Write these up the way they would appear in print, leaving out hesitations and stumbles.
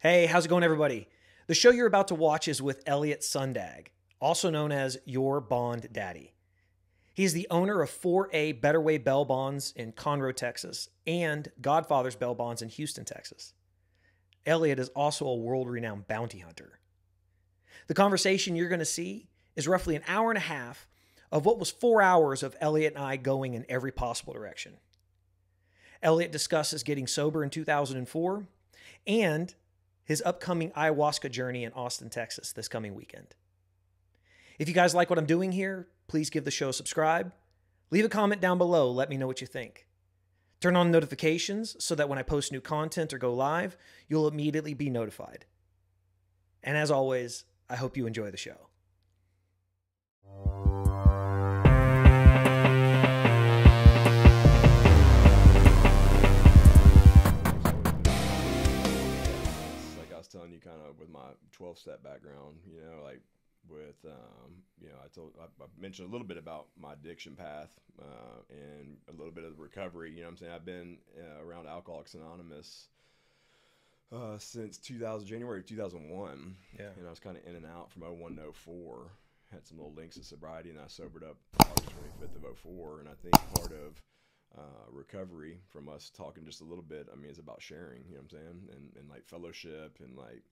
Hey, how's it going, everybody? The show you're about to watch is with Elliot Sundag, also known as Your Bond Daddy. He's the owner of 4A Better Way Bail Bonds in Conroe, Texas, and Godfather's Bail Bonds in Houston, Texas. Elliot is also a world-renowned bounty hunter. The conversation you're going to see is roughly an hour and a half of what was 4 hours of Elliot and I going in every possible direction. Elliot discusses getting sober in 2004 and his upcoming ayahuasca journey in Austin, Texas this coming weekend. If you guys like what I'm doing here, please give the show a subscribe. Leave a comment down below. Let me know what you think. Turn on notifications so that when I post new content or go live, you'll immediately be notified. And as always, I hope you enjoy the show. Telling you kind of with my 12-step background, like with, I mentioned a little bit about my addiction path and a little bit of the recovery. You know what I'm saying? I've been around Alcoholics Anonymous since January 2001. Yeah. And I was kind of in and out from 01 to 04. Had some little links of sobriety, and I sobered up August 25th of 04. And I think part of recovery from us talking just a little bit, I mean, it's about sharing, you know what I'm saying, and like fellowship, and like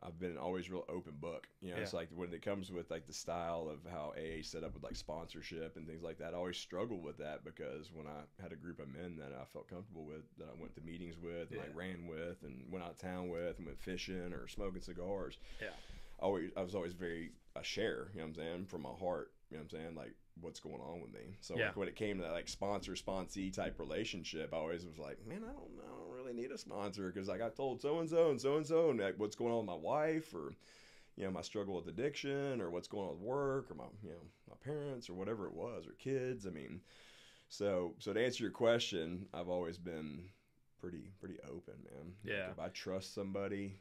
I've been always real open book, It's like when it comes with like the style of how AA set up with like sponsorship and things like that, I always struggled with that, because when I had a group of men that I felt comfortable with, that I went to meetings with, and like ran with, and went out of town with, and went fishing or smoking cigars, I was always very a share, you know what I'm saying, from my heart, you know what I'm saying, like what's going on with me. So like when it came to that like sponsor-sponsee type relationship, I always was like, man, I don't really need a sponsor, because like I told so-and-so and so-and-so, and like what's going on with my wife, or my struggle with addiction, or what's going on with work, or my my parents, or whatever it was, or kids. I mean, so to answer your question, I've always been pretty open, man. Yeah. Like if I trust somebody,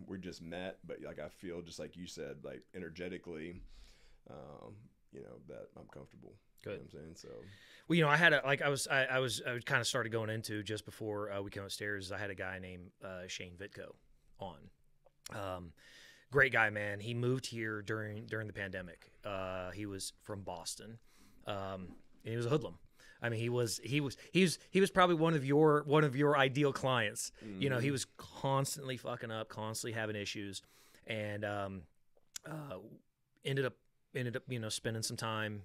we just met, but like I feel just like you said, like energetically, that I'm comfortable. Good. You know what I'm saying? So, well, I had I was kind of started going into just before we came upstairs. I had a guy named Shane Vitko on. Great guy, man. He moved here during the pandemic. He was from Boston. And he was a hoodlum. I mean, he was probably one of your ideal clients. Mm-hmm. He was constantly fucking up, constantly having issues, and ended up spending some time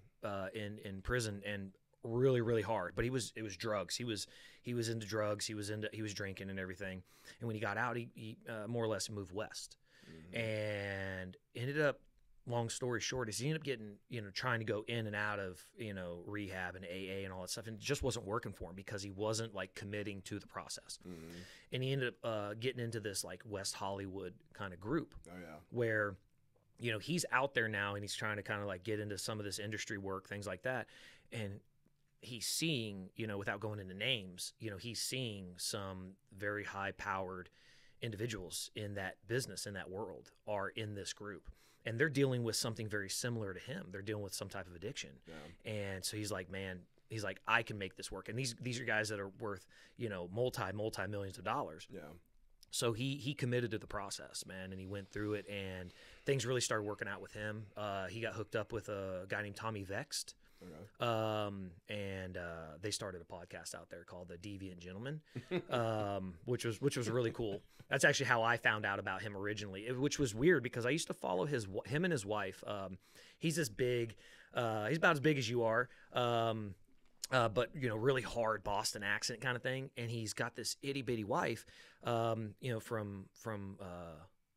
in prison, and really hard. But it was drugs. He was into drugs. He was drinking and everything. And when he got out, he more or less moved west, and ended up. Long story short is he ended up getting, trying to go in and out of, rehab and AA and all that stuff. And it just wasn't working for him, because he wasn't like committing to the process. And he ended up getting into this like West Hollywood kind of group where, he's out there now, and he's trying to kind of like get into some of this industry work, things like that. And he's seeing, without going into names, he's seeing some very high powered individuals in that business, in that world, are in this group. And they're dealing with something very similar to him. They're dealing with some type of addiction. Yeah. And so he's like, man, I can make this work. And these are guys that are worth, multi millions of dollars. Yeah. So he committed to the process, man, and he went through it, and things really started working out with him. He got hooked up with a guy named Tommy Vext. Okay. And they started a podcast out there called The Deviant Gentleman, which was really cool. That's actually how I found out about him originally, which was weird, because I used to follow him and his wife. He's this big, he's about as big as you are, but really hard Boston accent kind of thing. And he's got this itty bitty wife, from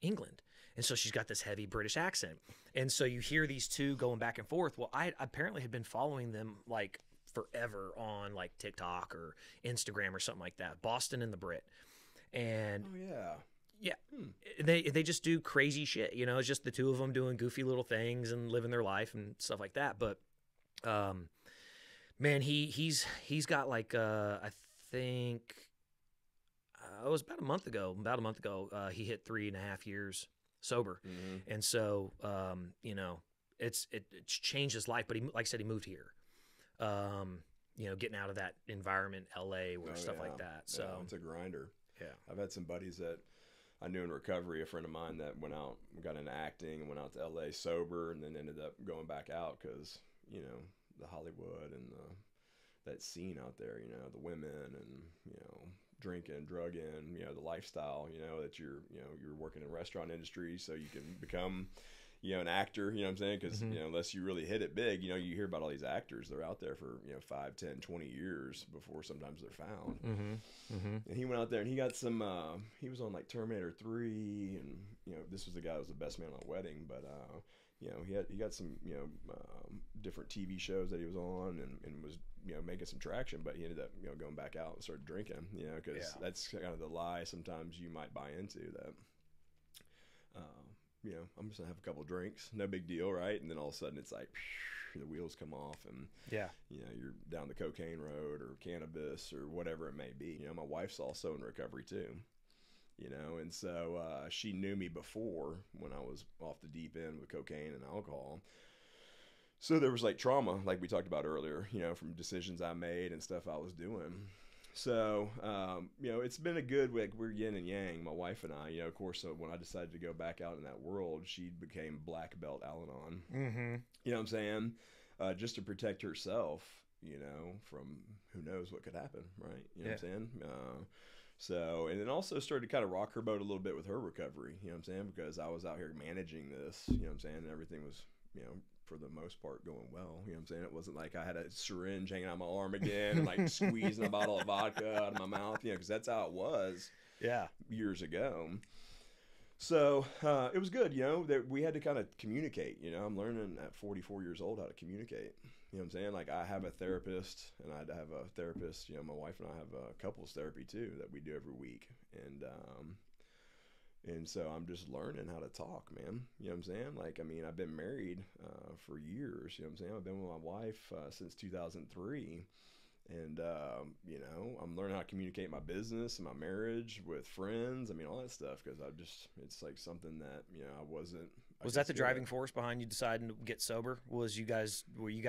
England. And so she's got this heavy British accent. And so you hear these two going back and forth. Well, I apparently had been following them like forever on like TikTok or Instagram or something like that. Boston and the Brit. And yeah, they just do crazy shit. It's just the two of them doing goofy little things and living their life and stuff like that. But, man, he's got like, I think it was about a month ago, he hit 3.5 years sober. And so, it's changed his life, but he, like I said, he moved here. Getting out of that environment, LA, or stuff like that. So it's a grinder. Yeah. I've had some buddies that I knew in recovery a friend of mine that went out, got into acting, and went out to LA sober, and then ended up going back out because, you know, the Hollywood and that scene out there, you know, the women and, you know, drinking, drugging, you know, the lifestyle, you know, that you're working in the restaurant industry so you can become, you know, an actor, you know what I'm saying? Because, you know, unless you really hit it big, you know, you hear about all these actors, they're out there for, you know, 5, 10, 20 years before sometimes they're found. And he went out there and he got some, he was on like Terminator 3 and, you know, this was the guy that was the best man on the wedding, but, you know, he got some, you know, different TV shows that he was on and was, you know, making some traction, but he ended up, you know, going back out and started drinking, you know, because that's kind of the lie sometimes you might buy into that, you know, I'm just gonna have a couple drinks, no big deal, right? And then all of a sudden it's like, the wheels come off and, you know, you're down the cocaine road or cannabis or whatever it may be. You know, my wife's also in recovery too. You know, and so she knew me before when I was off the deep end with cocaine and alcohol. So there was like trauma, like we talked about earlier, you know, from decisions I made and stuff I was doing. So, you know, it's been a good, like, we're yin and yang, my wife and I, you know, of course, when I decided to go back out in that world, she became black belt Al-Anon. You know what I'm saying? Just to protect herself, you know, from who knows what could happen, right? You know what I'm saying? So, and then also started to kind of rock her boat a little bit with her recovery, you know what I'm saying? Because I was out here managing this, you know what I'm saying? And everything was, you know, for the most part going well, you know what I'm saying? It wasn't like I had a syringe hanging out my arm again and like squeezing a bottle of vodka out of my mouth, you know, because that's how it was years ago. So it was good, you know, that we had to kind of communicate, you know. I'm learning at 44 years old how to communicate. You know what I'm saying? Like, I have a therapist, and I have a therapist, you know, my wife and I have a couples therapy too that we do every week. And so I'm just learning how to talk, man. You know what I'm saying? Like, I mean, I've been married for years, you know what I'm saying? I've been with my wife since 2003. And, you know, I'm learning how to communicate my business and my marriage with friends. I mean, all that stuff, because it's like something that, you know, Was that the driving force behind you deciding to get sober? Were you guys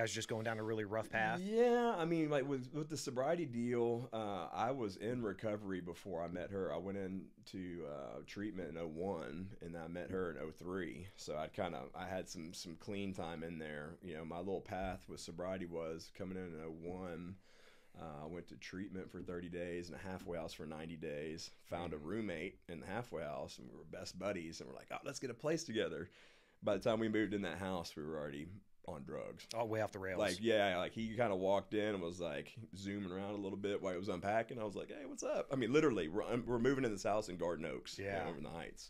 just going down a really rough path? Yeah, I mean, like with the sobriety deal, I was in recovery before I met her. I went into treatment in 2001, and I met her in 2003. So I had some clean time in there. You know, my little path with sobriety was coming in 2001. I went to treatment for 30 days and a halfway house for 90 days. Found a roommate in the halfway house, and we were best buddies. And we're like, oh, let's get a place together. By the time we moved in that house, we were already on drugs. Oh, way off the rails. Like, yeah, like he kind of walked in and was like zooming around a little bit while he was unpacking. I was like, hey, what's up? I mean, literally, we're moving in this house in Garden Oaks, you know, over in the Heights.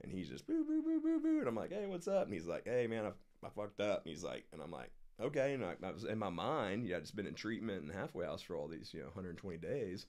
And he's just boo, boo, boo, boo, boo. And I'm like, hey, what's up? And he's like, hey, man, I fucked up. And he's like, and I'm like, okay. And I was in my mind, yeah, I'd just been in treatment in halfway house for all these, you know, 120 days.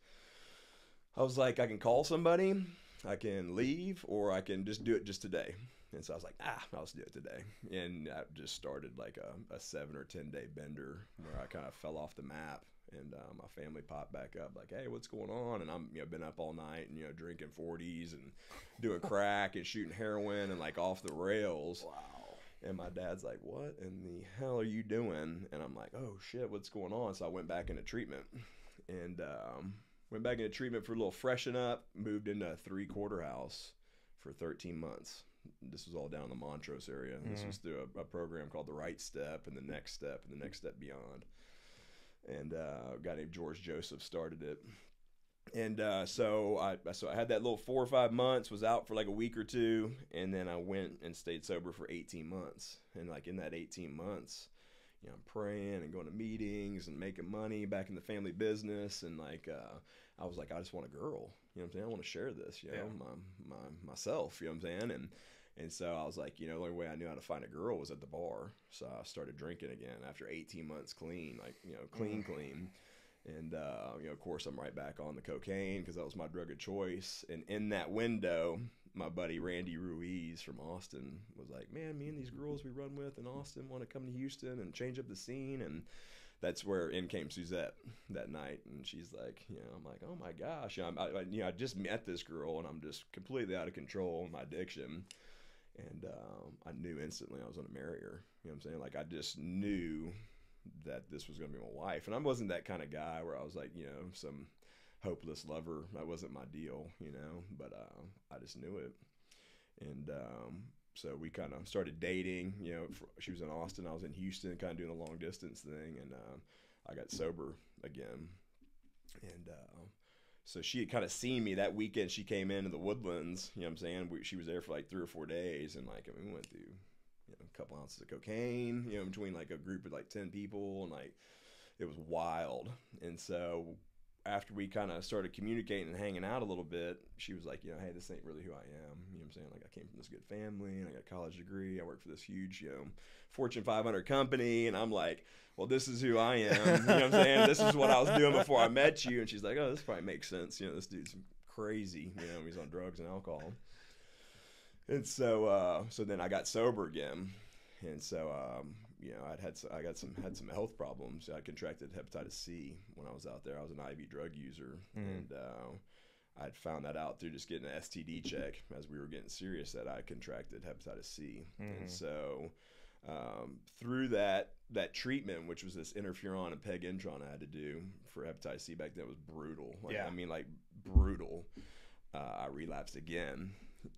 I was like, I can call somebody, I can leave, or I can just do it just today. And so I was like, I'll just do it today. And I just started like a 7 or 10 day bender where I kind of fell off the map. And my family popped back up like, hey, what's going on? And I'm, you know, been up all night and, you know, drinking 40s and doing crack and shooting heroin and like off the rails. Wow. And my dad's like, what in the hell are you doing? And I'm like, oh, shit, what's going on? So I went back into treatment and went back into treatment for a little freshen up, moved into a 3-quarter house for 13 months. This was all down in the Montrose area. This was through a program called The Right Step and The Next Step and The Next Step Beyond. And a guy named George Joseph started it. And so I had that little 4 or 5 months, was out for like a week or two, and then I went and stayed sober for 18 months. And like in that 18 months, you know, I'm praying and going to meetings and making money back in the family business. And like I was like, I just want a girl. You know what I'm saying? I want to share this, you know, myself, you know what I'm saying? And so I was like, you know, the only way I knew how to find a girl was at the bar. So I started drinking again after 18 months clean, like, you know, clean. And, you know, of course, I'm right back on the cocaine because that was my drug of choice. And in that window, my buddy Randy Ruiz from Austin was like, man, me and these girls we run with in Austin want to come to Houston and change up the scene. And that's where in came Suzette that night. And she's like, you know, I'm like, oh, my gosh. You know, I just met this girl, and I'm just completely out of control in my addiction. And I knew instantly I was going to marry her. You know what I'm saying? Like, I just knew that this was going to be my wife. And I wasn't that kind of guy where I was like, you know, some hopeless lover. That wasn't my deal, but I just knew it. And so we kind of started dating. She was in Austin, I was in Houston, kind of doing a long distance thing, and I got sober again. And so she had kind of seen me that weekend. She came into the Woodlands, you know what I'm saying? She was there for like 3 or 4 days, and like, we went through a couple ounces of cocaine, between like a group of like 10 people, and like it was wild. And so after we kind of started communicating and hanging out a little bit, she was like, hey, this ain't really who I am. You know what I'm saying? Like, I came from this good family, and I got a college degree. I work for this huge, Fortune 500 company. And I'm like, well, this is who I am. You know what I'm saying? This is what I was doing before I met you. And she's like, oh, this probably makes sense. This dude's crazy. He's on drugs and alcohol. And so then I got sober again. And so, I had some health problems. I contracted hepatitis C when I was out there. I was an IV drug user, and I'd found that out through just getting an STD check as we were getting serious that I contracted hepatitis C. And so through that treatment, which was this interferon and peg intron I had to do for hepatitis C back then, was brutal. Like brutal. I relapsed again,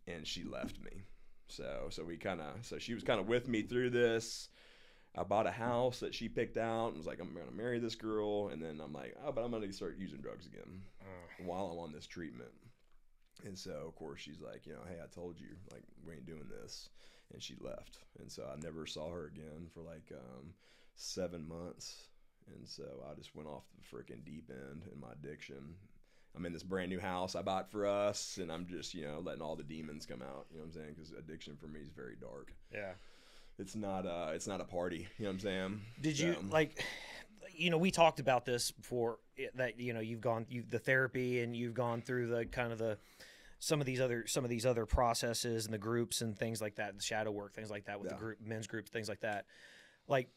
and she left me. So she was kind of with me through this. I bought a house that she picked out and was like, I'm going to marry this girl. And then I'm like, oh, but I'm going to start using drugs again while I'm on this treatment. And so, of course, she's like, hey, I told you, like, we ain't doing this. And she left. And so I never saw her again for like 7 months. And so I just went off the freaking deep end in my addiction. I'm in this brand new house I bought for us, and I'm just, letting all the demons come out. You know what I'm saying? Because addiction for me is very dark. Yeah. It's not a party. You know what I'm saying? Did you we talked about this before, that you've gone the therapy, and you've gone through the kind of some of these other processes and the groups and things like that, the shadow work, things like that with the group, men's groups, things like that. Like,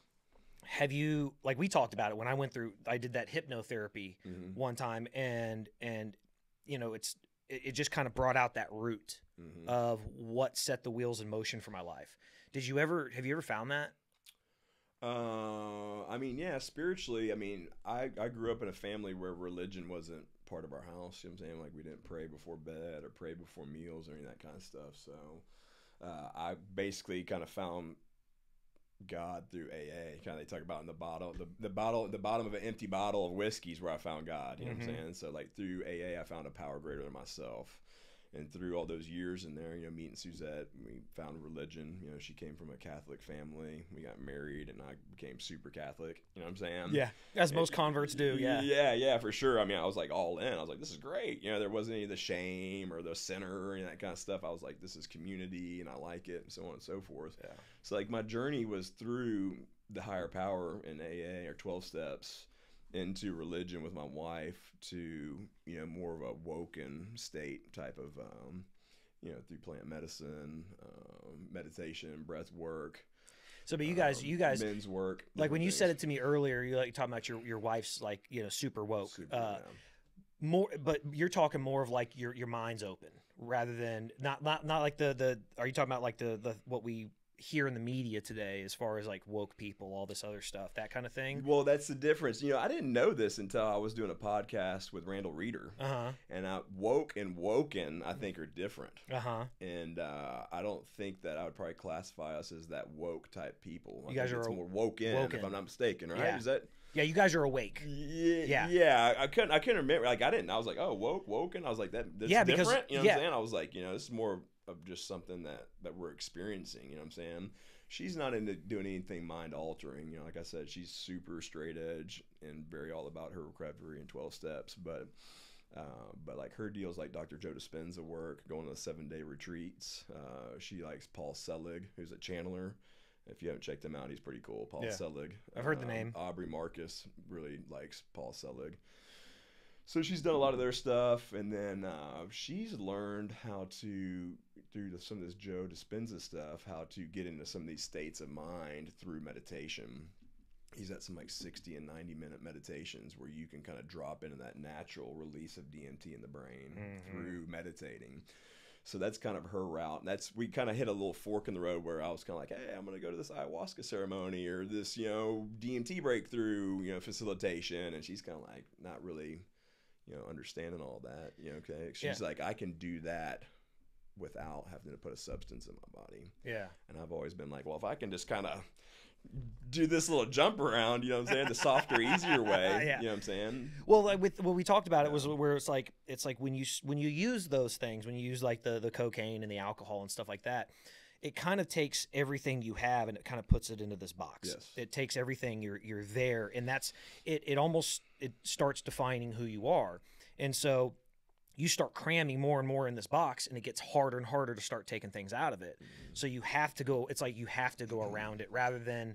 have you, like, we talked about it when I did that hypnotherapy one time, and it just kind of brought out that root of what set the wheels in motion for my life. Have you ever found that? Yeah, spiritually, I grew up in a family where religion wasn't part of our house. You know what I'm saying? Like, we didn't pray before bed or pray before meals or any of that kind of stuff. So, I basically kind of found God through AA. Kind of, they talk about in the bottom of an empty bottle of whiskey is where I found God. You know what I'm saying? So like through AA, I found a power greater than myself. And through all those years in there, meeting Suzette, we found religion. She came from a Catholic family. We got married, and I became super Catholic. You know what I'm saying? Yeah, as most converts do. Yeah. Yeah, for sure. I was like all in. I was like, this is great. There wasn't any of the shame or the sinner or any of that kind of stuff. I was like, this is community, and I like it, and so on and so forth. Yeah. So like my journey was through the higher power in AA or 12 steps into religion with my wife to more of a woken state type of through plant medicine, meditation, breath work. So but you guys men's work, like when you said it to me earlier, you like talking about your wife's like super woke, more, but you're talking more of like your mind's open rather than not like the are you talking about like the what we hear in the media today as far as like woke people, all this other stuff, that kind of thing? Well, that's the difference. I didn't know this until I was doing a podcast with Randall Reeder. And woke and woken, I think, are different. And I don't think that I would probably classify us as that woke type people. You guys are more woken, if I'm not mistaken, right? Yeah. Is that? Yeah, you guys are awake. Yeah. I couldn't remember. Like, I was like, oh, woken. I was like, that's different. Because, what I'm saying? I was like, this is more of just something that we're experiencing. You know what I'm saying? She's not into doing anything mind altering. Like I said, she's super straight edge and very all about her recovery and 12 steps. But like her deals, like Dr. Joe Dispenza work, going to 7-day retreats. She likes Paul Selig, who's a channeler. If you haven't checked him out, he's pretty cool. Paul Selig. I've heard the name. Aubrey Marcus really likes Paul Selig. So she's done a lot of their stuff, and then she's learned how to, through some of this Joe Dispenza stuff, how to get into some of these states of mind through meditation. He's at some like 60 and 90-minute meditations where you can kind of drop into that natural release of DMT in the brain through meditating. So that's kind of her route. And we kind of hit a little fork in the road where I was kind of like, hey, I'm going to go to this ayahuasca ceremony or this, DMT breakthrough, facilitation. And she's kind of like, not really, understanding all that. Okay, she's like, I can do that without having to put a substance in my body. Yeah. And I've always been like, well, if I can just kind of do this little jump around, you know what I'm saying, the softer, easier way, Yeah. you know what I'm saying? Well, like with what we talked about, it was where it's like when you use those things, when you use like the cocaine and the alcohol and stuff like that, it kind of takes everything you have and it kind of puts it into this box. Yes. It takes everything, you're there, and that's it. It starts defining who you are, and so you start cramming more and more in this box, and it gets harder and harder to start taking things out of it. So you have to go. It's like you have to go around it rather than,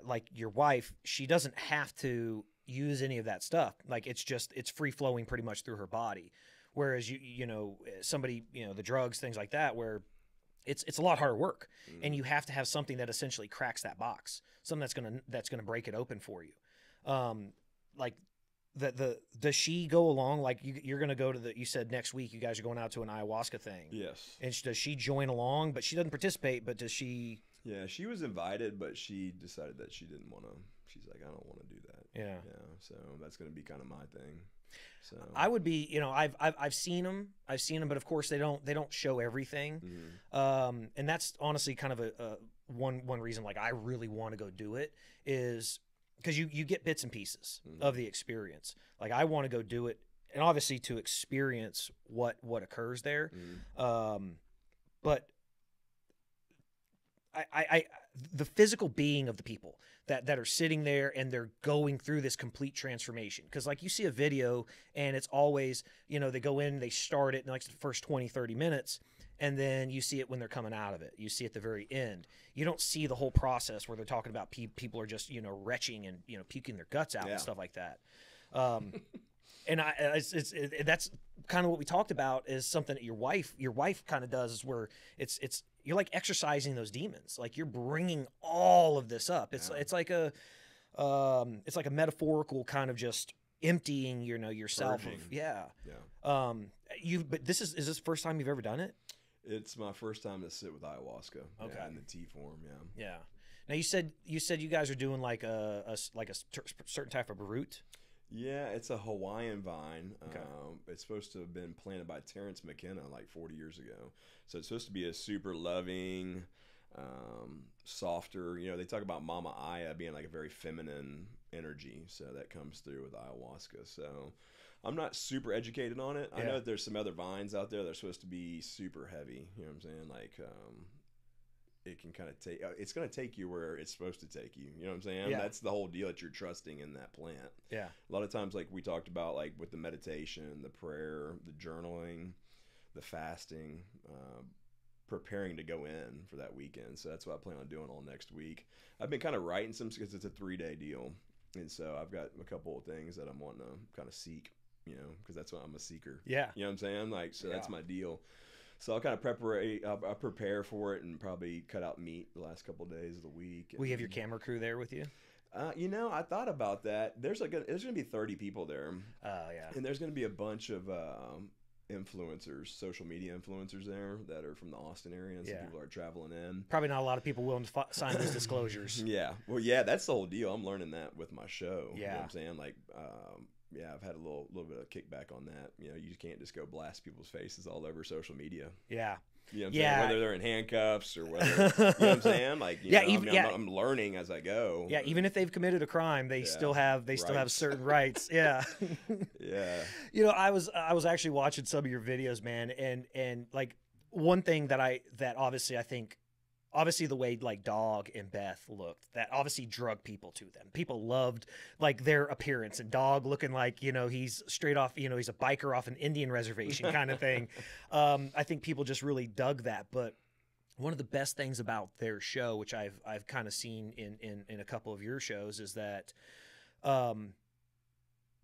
like your wife. She doesn't have to use any of that stuff. Like it's free flowing pretty much through her body. Whereas somebody, the drugs, things like that, where it's a lot harder work, and you have to have something that essentially cracks that box, something that's gonna break it open for you. Like does she go along? Like you're gonna go to you said next week you guys are going out to an ayahuasca thing. Yes. And does she join along? But she doesn't participate. But does she? Yeah, she was invited, but she decided that she didn't want to. She's like, I don't want to do that. Yeah. Yeah. So that's gonna be kind of my thing. So I would be, I've seen them, but of course they don't show everything. And that's honestly kind of a one reason like I really want to go do it is because you get bits and pieces of the experience. Like I want to go do it, and obviously to experience what occurs there. But I the physical being of the people that are sitting there and they're going through this complete transformation. Because like you see a video and it's always, they go in, they start it in like the first 20, 30 minutes. And then you see it when they're coming out of it. You see at the very end. You don't see the whole process where they're talking about people are just, retching and, puking their guts out and stuff like that. And that's kind of what we talked about is something that your wife kind of does is where you're like exercising those demons. Like you're bringing all of this up. It's like a metaphorical kind of just emptying, yourself. But is this the first time you've ever done it? It's my first time to sit with ayahuasca. Okay. Yeah, in the tea form. Yeah. Yeah. Now you said you guys are doing like a certain type of root. Yeah, it's a Hawaiian vine. Okay. It's supposed to have been planted by Terrence McKenna like 40 years ago. So it's supposed to be a super loving, softer. They talk about Mama Aya being like a very feminine energy. So that comes through with ayahuasca. So I'm not super educated on it. I know that there's some other vines out there that are supposed to be super heavy. You know what I'm saying? Like, it can kind of it's going to take you where it's supposed to take you. You know what I'm saying? Yeah. That's the whole deal, that you're trusting in that plant. Yeah. A lot of times, like we talked about, like with the meditation, the prayer, the journaling, the fasting, preparing to go in for that weekend. So that's what I plan on doing all next week. I've been kind of writing some because it's a 3-day deal. And so I've got a couple of things that I'm wanting to kind of seek, because that's why I'm a seeker. Yeah. You know what I'm saying? Like, so that's my deal. So I'll kind of I'll prepare for it and probably cut out meat the last couple of days of the week. Will you have your camera crew there with you? I thought about that. There's going to be 30 people there. Oh, yeah. And there's going to be a bunch of influencers, social media influencers there that are from the Austin area, and some people are traveling in. Probably not a lot of people willing to sign those disclosures. Yeah. Well, yeah, that's the whole deal. I'm learning that with my show. Yeah. You know what I'm saying? Like, I've had a little bit of kickback on that. You can't just go blast people's faces all over social media. Yeah. You know what I'm saying? Whether they're in handcuffs or whether, you know what I'm saying? Like, I'm learning as I go. Yeah, even if they've committed a crime, they still have certain rights. Yeah. Yeah. I was actually watching some of your videos, man, and like one thing that obviously I think the way like Dog and Beth looked, that obviously drug people to them. People loved like their appearance, and Dog looking like, he's straight off, he's a biker off an Indian reservation kind of thing. I think people just really dug that. But one of the best things about their show, which I've kind of seen in a couple of your shows, is that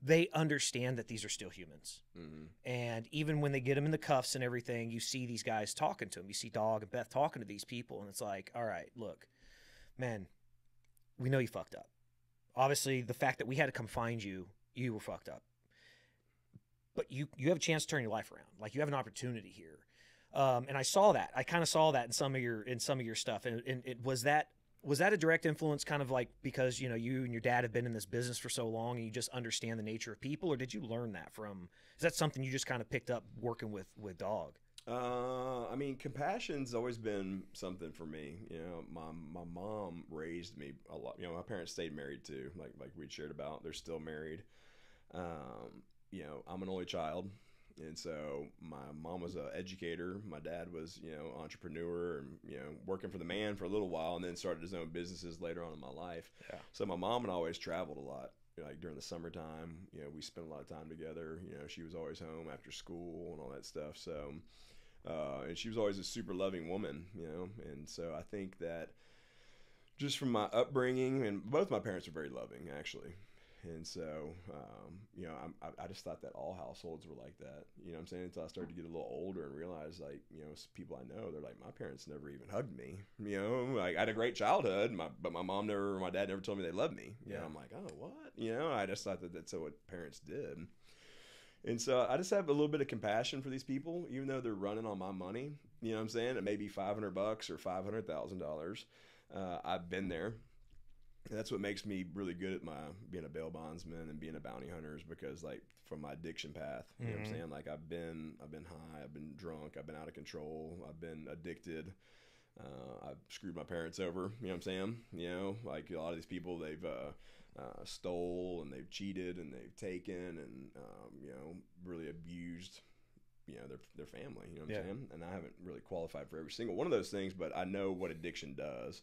they understand that these are still humans. Mm-hmm. And even when they get them in the cuffs and everything, you see these guys talking to them. You see Dog and Beth talking to these people, and it's like, all right, look, man, we know you fucked up. Obviously, the fact that we had to come find you, you were fucked up. But you have a chance to turn your life around. Like, you have an opportunity here. And I saw that. I kind of saw that in some of your stuff. And it was that Was that a direct influence, kind of like because you and your dad have been in this business for so long and you just understand the nature of people, or did you learn that from? Is that something you just kind of picked up working with Dog? I mean, compassion's always been something for me. My mom raised me a lot. My parents stayed married too, like we shared about. They're still married. I'm an only child. And so my mom was an educator. My dad was, entrepreneur and, working for the man for a little while, and then started his own businesses later on in my life. Yeah. So my mom and I always traveled a lot. Like during the summertime, we spent a lot of time together. She was always home after school and all that stuff. So, and she was always a super loving woman, and so I think that just from my upbringing, and both my parents were very loving, actually. And so, I just thought that all households were like that. You know what I'm saying? Until I started to get a little older and realize, like, people I know, they're like, my parents never even hugged me. Like I had a great childhood, but my dad never told me they loved me. I'm like, oh, what? I just thought that that's what parents did. And so I just have a little bit of compassion for these people, even though they're running on my money. You know what I'm saying? It may be $500 or $500,000. I've been there. And that's what makes me really good at being a bail bondsman and being a bounty hunter, is because, like, from my addiction path, you know what I'm saying? Like I've been high, I've been drunk, I've been out of control, I've been addicted. I've screwed my parents over, you know what I'm saying? Like a lot of these people, they've stole and they've cheated and they've taken and, really abused, their family, you know what I'm saying? And I haven't really qualified for every single one of those things, but I know what addiction does.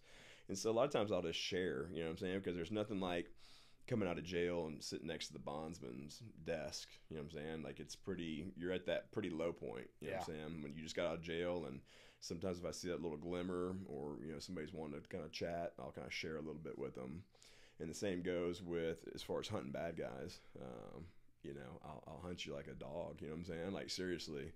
And so a lot of times I'll just share, you know what I'm saying? Because there's nothing like coming out of jail and sitting next to the bondsman's desk, you know what I'm saying? Like you're at that pretty low point, you know what I'm saying? When you just got out of jail, and sometimes if I see that little glimmer or, somebody's wanting to kind of chat, I'll kind of share a little bit with them. And the same goes with as far as hunting bad guys. I'll hunt you like a dog, you know what I'm saying? Like seriously.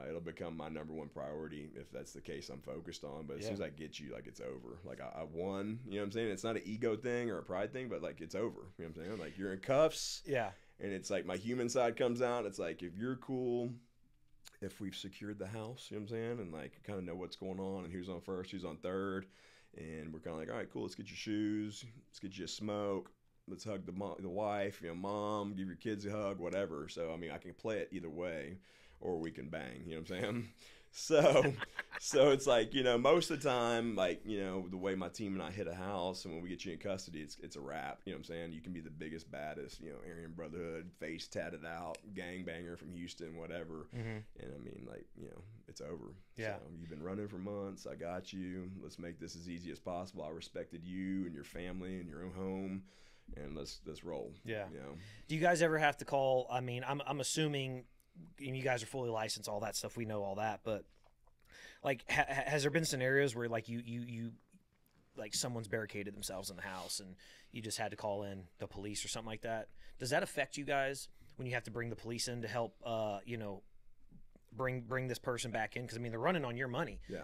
It'll become my number one priority if that's the case I'm focused on. But as soon as I get you, like, it's over. Like, I won, you know what I'm saying? It's not an ego thing or a pride thing, but, like, it's over. You know what I'm saying? Like, you're in cuffs. Yeah. And it's like my human side comes out. It's like, if you're cool, if we've secured the house, you know what I'm saying? And, like, kind of know what's going on and who's on first, who's on third. And we're kind of like, all right, cool, let's get your shoes. Let's get you a smoke. Let's hug the wife, mom, give your kids a hug, whatever. So, I mean, I can play it either way. Or we can bang, you know what I'm saying? So it's like, most of the time, like, the way my team and I hit a house, and when we get you in custody, it's a wrap, you know what I'm saying? You can be the biggest, baddest, Aryan Brotherhood, face tatted out, gangbanger from Houston, whatever. And I mean, like, it's over. Yeah. So you've been running for months. I got you. Let's make this as easy as possible. I respected you and your family and your own home. And let's roll. Yeah. Do you guys ever have to call? I mean, I'm assuming you guys are fully licensed, all that stuff. We know all that, but like, has there been scenarios where like you like someone's barricaded themselves in the house and you just had to call in the police or something like that? Does that affect you guys when you have to bring the police in to help, bring this person back in? Because I mean, they're running on your money. Yeah.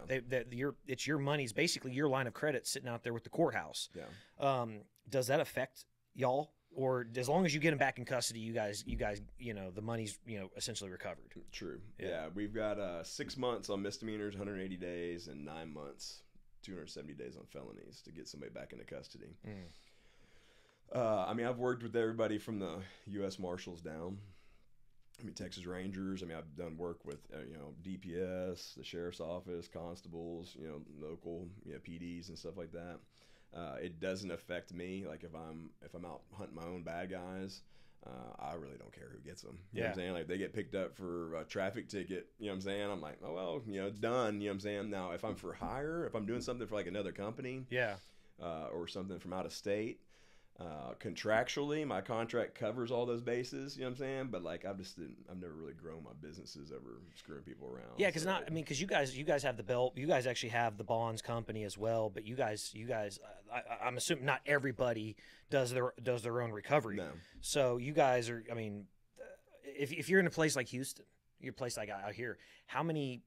It's your money's basically your line of credit sitting out there with the courthouse. Yeah. Does that affect y'all? Or as long as you get them back in custody, you guys, the money's, essentially recovered. True. Yeah. We've got 6 months on misdemeanors, 180 days, and 9 months, 270 days on felonies to get somebody back into custody. I mean, I've worked with everybody from the U.S. Marshals down. I mean, Texas Rangers. I mean, I've done work with, DPS, the sheriff's office, constables, local, PDs and stuff like that. It doesn't affect me. Like if I'm out hunting my own bad guys, I really don't care who gets them. You know what I'm saying? Like if they get picked up for a traffic ticket, you know what I'm saying? I'm like, oh well, done. You know what I'm saying? Now if I'm for hire, if I'm doing something for like another company, or something from out of state, contractually my contract covers all those bases, you know what I'm saying? But like I've never really grown my businesses ever screwing people around. Yeah, because you guys have the belt, you guys actually have the bonds company as well, but you guys I'm assuming not everybody does their own recovery. No. So you guys are, I mean, if you're in a place like Houston, your place like out here, how many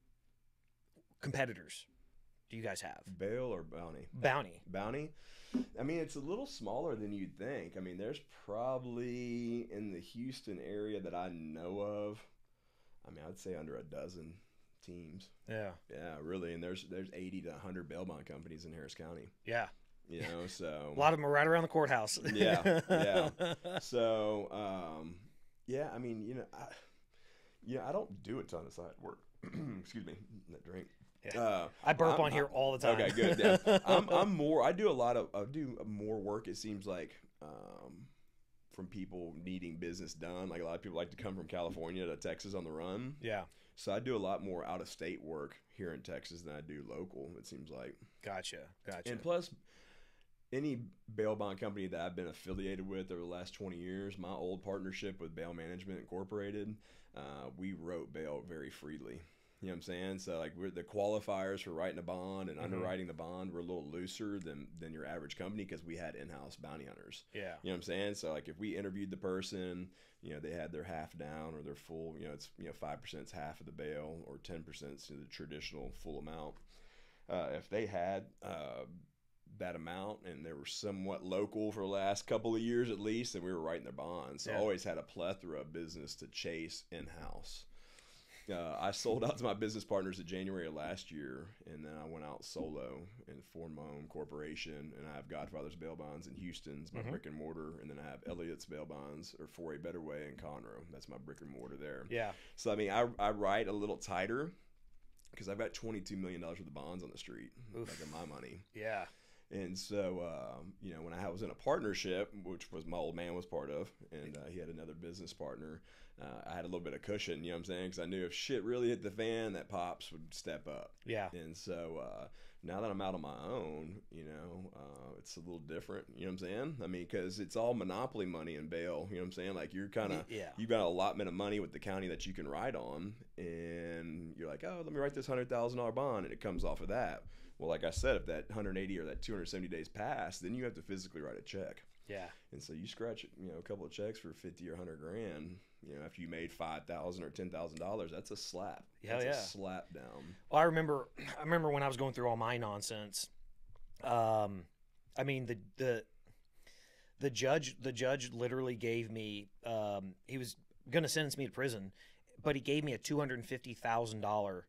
competitors do you guys have? Bail or bounty? Bounty. I mean, it's a little smaller than you'd think. I mean, there's probably in the Houston area that I know of, I mean, I'd say under a dozen teams. Yeah. Yeah, really. And there's 80 to 100 bail bond companies in Harris County. Yeah. you know, so A lot of them are right around the courthouse. yeah, yeah. So, yeah, I mean, I don't do a ton of side work. Excuse me, that drink. Yeah. I burp on here all the time. Okay, good. Yeah. I do more work. It seems like, from people needing business done. Like a lot of people like to come from California to Texas on the run. Yeah. So I do a lot more out of state work here in Texas than I do local. It seems like. Gotcha. And plus, any bail bond company that I've been affiliated with over the last 20 years, my old partnership with Bail Management Incorporated, we wrote bail very freely. You know what I'm saying? So like the qualifiers for writing a bond and underwriting the bond were a little looser than your average company because we had in-house bounty hunters. Yeah. You know what I'm saying? So like if we interviewed the person, they had their half down or their full, it's 5% is half of the bail or 10% is the traditional full amount. If they had that amount and they were somewhat local for the last couple of years at least, and we were writing their bonds. So I always had a plethora of business to chase in-house. I sold out to my business partners in January of last year, and then I went out solo and formed my own corporation. And I have Godfather's Bail Bonds in Houston's my brick and mortar, and then I have Elliott's Bail Bonds or For a Better Way in Conroe. That's my brick and mortar there. Yeah. So I mean, I write a little tighter because I've got $22 million worth of bonds on the street, like of my money. Yeah. And so, when I was in a partnership, which was my old man was part of, and he had another business partner, I had a little bit of cushion, you know what I'm saying? Because I knew if shit really hit the fan, that Pops would step up. Yeah. And so now that I'm out on my own, it's a little different, you know what I'm saying? I mean, because it's all monopoly money in bail, you know what I'm saying? Like you're kind of, you've got an allotment of money with the county that you can write on, and you're like, oh, let me write this $100,000 bond, and it comes off of that. Well, like I said, if that 180 or that 270 days pass, then you have to physically write a check. Yeah. And so you scratch, a couple of checks for 50 or 100 grand, after you made $5,000 or $10,000, that's a slap. Hell that's a slap down. Well, I remember when I was going through all my nonsense. I mean, the judge literally gave me, he was going to sentence me to prison, but he gave me a $250,000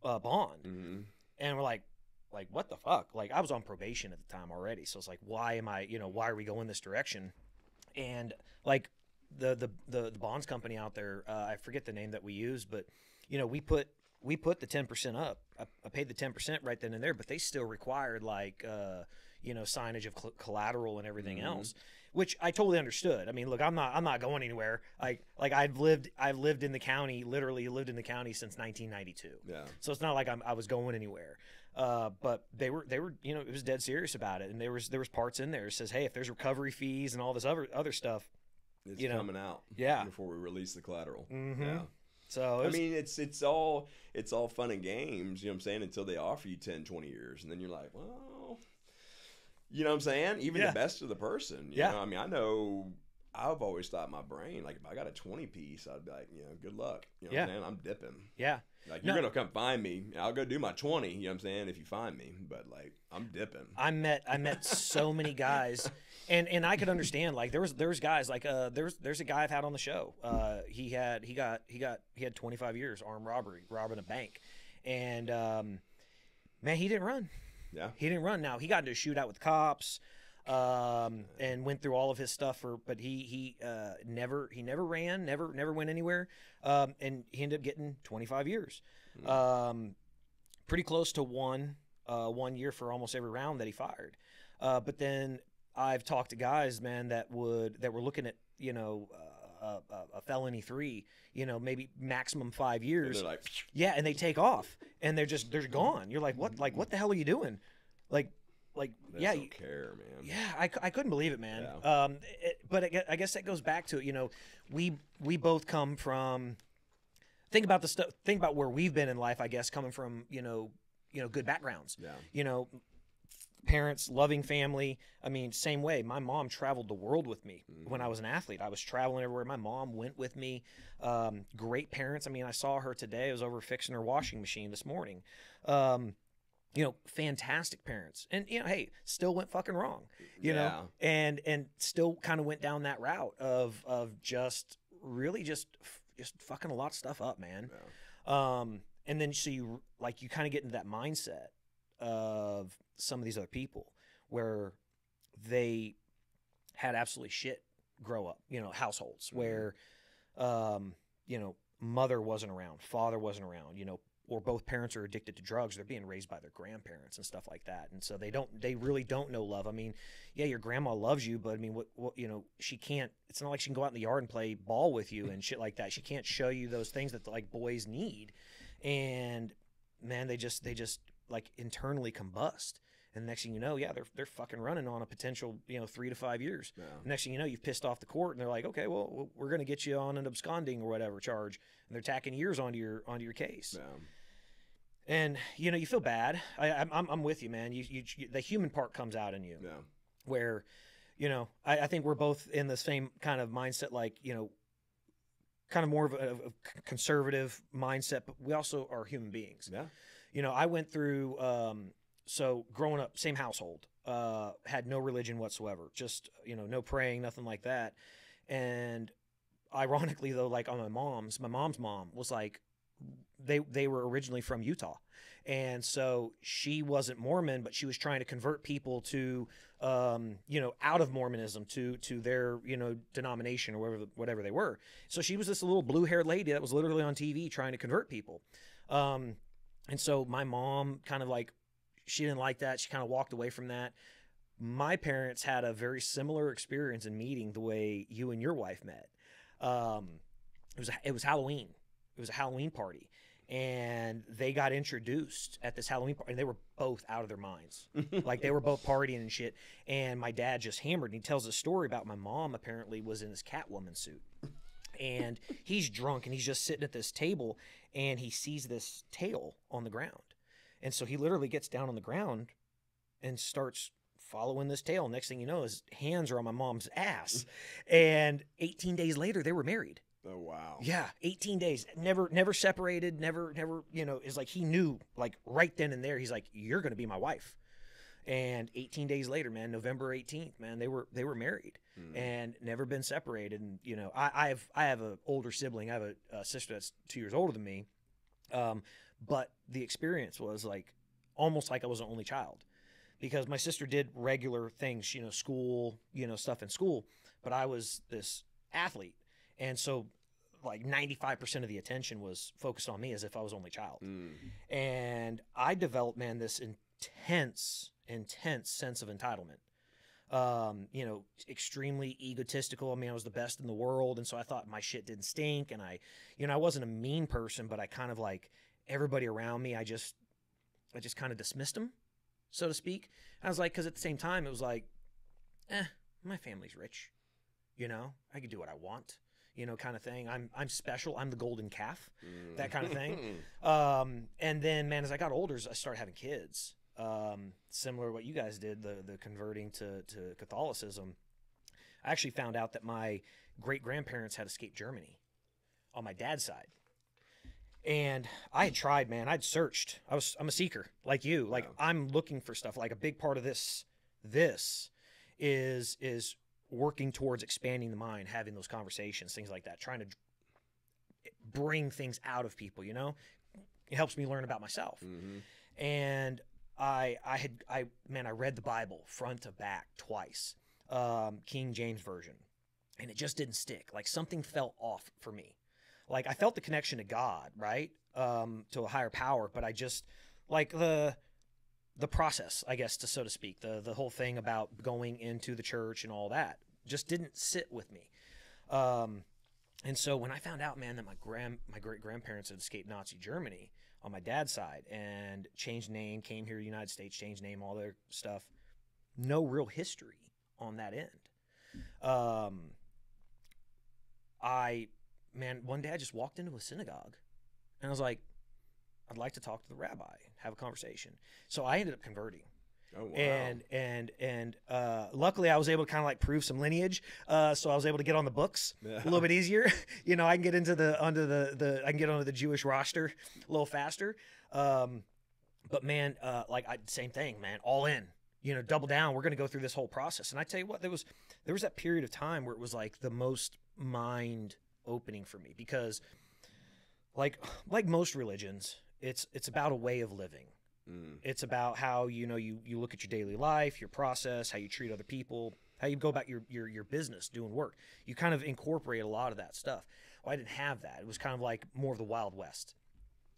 bond. Mm-hmm. And we're like, what the fuck? Like, I was on probation at the time already. So it's like, why are we going this direction? And like the bonds company out there, I forget the name that we use, but we put the 10% up. I paid the 10% right then and there, but they still required signage of collateral and everything else, which I totally understood. I mean, look, I'm not going anywhere. Like I've lived in the county, literally lived in the county since 1992. Yeah. So it's not like I was going anywhere. But they were, it was dead serious about it. And there was parts in there that says, hey, if there's recovery fees and all this other stuff, it's coming out. Yeah. Before we release the collateral. Mm-hmm. Yeah. So I mean, it's all fun and games, you know what I'm saying, until they offer you 10, 20 years. And then you're like, well, you know what I'm saying? Even the best of the person. You know? I mean, I've always thought in my brain, like, if I got a 20 piece, I'd be like, good luck. You know what I'm saying? I'm dipping. Yeah. Like, you're going to come find me. I'll go do my 20, you know what I'm saying, if you find me. But, like, I'm dipping. I met so many guys. And I could understand, like, there was guys, like, there's a guy I've had on the show. He had 25 years armed robbery, robbing a bank. And, man, he didn't run. Yeah. He didn't run. Now, he got into a shootout with cops, and went through all of his stuff but he never ran, never went anywhere. And he ended up getting 25 years. Pretty close to 1 year for almost every round that he fired. But then I've talked to guys, man, that were looking at, a felony 3, maybe maximum 5 years. And they're like, yeah, and they take off and they're gone. You're like, what? Like, what the hell are you doing? Like, they yeah, don't care, man. Yeah, I couldn't believe it, man. Yeah. But I guess that goes back to it. We both come from. Think about where we've been in life. I guess coming from good backgrounds. Yeah. Parents, loving family. I mean, same way. My mom traveled the world with me when I was an athlete. I was traveling everywhere. My mom went with me. Great parents. I mean, I saw her today. I was over fixing her washing machine this morning. Fantastic parents. And, hey, still went fucking wrong, you know, and still kind of went down that route of just really just fucking a lot of stuff up, man. Yeah. And then so you kind of get into that mindset of some of these other people where they had absolutely shit grow up, households where, mother wasn't around, father wasn't around, or both parents are addicted to drugs. They're being raised by their grandparents and stuff like that. And so they really don't know love. I mean, yeah, your grandma loves you, but I mean, what she can't, it's not like she can go out in the yard and play ball with you and shit like that. She can't show you those things that like boys need. And man, they just like internally combust. And the next thing you know, yeah, they're fucking running on a potential, 3 to 5 years. Yeah. Next thing you know, you've pissed off the court, and they're like, okay, well, we're going to get you on an absconding or whatever charge, and they're tacking years onto your case. Yeah. And you feel bad. I'm with you, man. You the human part comes out in you. Yeah. Where, I think we're both in the same kind of mindset, like kind of more of a conservative mindset, but we also are human beings. Yeah. I went through. So growing up, same household, had no religion whatsoever, just, no praying, nothing like that. And ironically though, like on my mom's mom was like, they were originally from Utah. And so she wasn't Mormon, but she was trying to convert people to, out of Mormonism to their, denomination or whatever they were. So she was this little blue-haired lady that was literally on TV trying to convert people. And so my mom kind of like, she didn't like that. She kind of walked away from that. My parents had a very similar experience in meeting the way you and your wife met. It was Halloween. It was a Halloween party, and they got introduced at this Halloween party, and they were both out of their minds. Like they were both partying and shit. And my dad just hammered, and he tells a story about my mom apparently was in this Catwoman suit. And he's drunk, and he's just sitting at this table, and he sees this tail on the ground. And so he literally gets down on the ground and starts following this tail. Next thing you know, his hands are on my mom's ass. And 18 days later, they were married. Oh, wow. Yeah, 18 days. Never separated, never, it's like he knew, like right then and there, he's like, you're going to be my wife. And 18 days later, man, November 18th, man, they were married and never been separated. And, I have an older sibling. I have a sister that's 2 years older than me. But the experience was like almost like I was an only child, because my sister did regular things, school, stuff in school, but I was this athlete. And so like 95% of the attention was focused on me as if I was only child. And I developed, man, this intense sense of entitlement. Extremely egotistical. I mean, I was the best in the world. And so I thought my shit didn't stink. And I wasn't a mean person, but I kind of like, everybody around me, I just kind of dismissed them, so to speak. I was like, because at the same time, it was like, my family's rich, I can do what I want, kind of thing. I'm special. I'm the golden calf, that kind of thing. And then, man, as I got older, I started having kids, similar to what you guys did, the converting to Catholicism. I actually found out that my great-grandparents had escaped Germany on my dad's side. And I had tried, man. I'd searched. I'm a seeker like you. Like I'm looking for stuff. Like a big part of this is working towards expanding the mind, having those conversations, things like that, trying to bring things out of people, It helps me learn about myself. Mm-hmm. And I read the Bible front to back twice, King James Version, and it just didn't stick. Like something fell off for me. Like I felt the connection to God, right? To a higher power, but I just like the process, I guess, so to speak, the whole thing about going into the church and all that just didn't sit with me. And so when I found out, man, that my great grandparents had escaped Nazi Germany on my dad's side and changed name, came here to the United States, changed name, all their stuff, no real history on that end. One day I just walked into a synagogue and I was like, I'd like to talk to the rabbi, have a conversation. So I ended up converting. Oh, wow. And luckily I was able to kind of like prove some lineage. So I was able to get on the books a little bit easier. I can get into I can get onto the Jewish roster a little faster. But man, same thing, man, all in, double down. We're going to go through this whole process. And I tell you what, there was that period of time where it was like the most mind opening for me, because like most religions, it's about a way of living. It's about how, you know, you look at your daily life, your process, how you treat other people, how you go about your business, doing work. You kind of incorporate a lot of that stuff. Well, I didn't have that. It was kind of like more of the Wild West.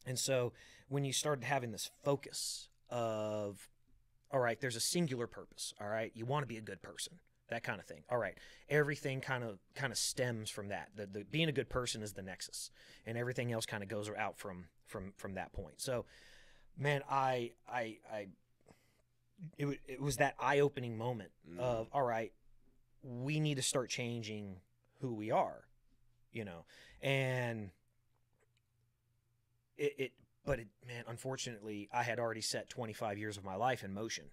And so when you started having this focus of, all right, there's a singular purpose. All right, you want to be a good person, that kind of thing. All right, everything kind of stems from that. The being a good person is the nexus, and everything else kind of goes out from that point. So, man, it was that eye-opening moment of, all right, we need to start changing who we are, you know, and but man, unfortunately, I had already set 25 years of my life in motion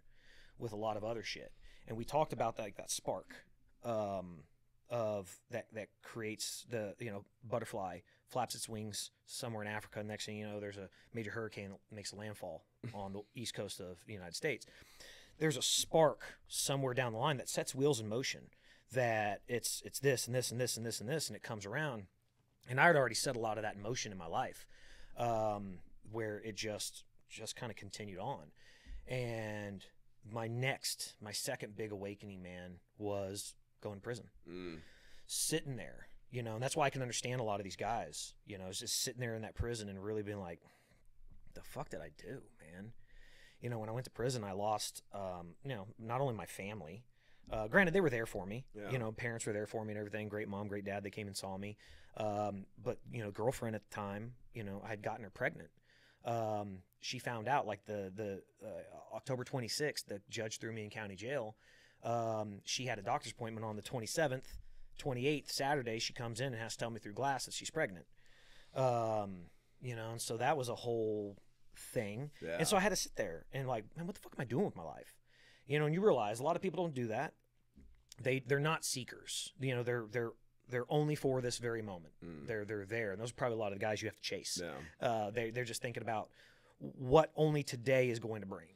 with a lot of other shit. And we talked about that, like that spark of that creates the, you know, butterfly flaps its wings somewhere in Africa. Next thing you know, there's a major hurricane that makes a landfall on the east coast of the United States. There's a spark somewhere down the line that sets wheels in motion, that it's this and this and this and this and this, and it comes around. And I had already set a lot of that in motion in my life, where it just kind of continued on. And my second big awakening, man, was going to prison. Sitting there, you know, and that's why I can understand a lot of these guys, you know, just sitting there in that prison and really being like, the fuck did I do, man? You know, when I went to prison, I lost, you know, not only my family, granted, they were there for me, you know, parents were there for me and everything. Great mom, great dad. They came and saw me. But, you know, girlfriend at the time, you know, I had gotten her pregnant. She found out like the October 26th, the judge threw me in county jail. She had a doctor's appointment on the 27th, 28th, Saturday. She comes in and has to tell me through glass that she's pregnant. You know, and so that was a whole thing. Yeah. And so I had to sit there and like, man, what the fuck am I doing with my life? You know, and you realize a lot of people don't do that. They're not seekers. You know, they're only for this very moment. They're there, and those are probably a lot of the guys you have to chase. Yeah. They're just thinking about what only today is going to bring.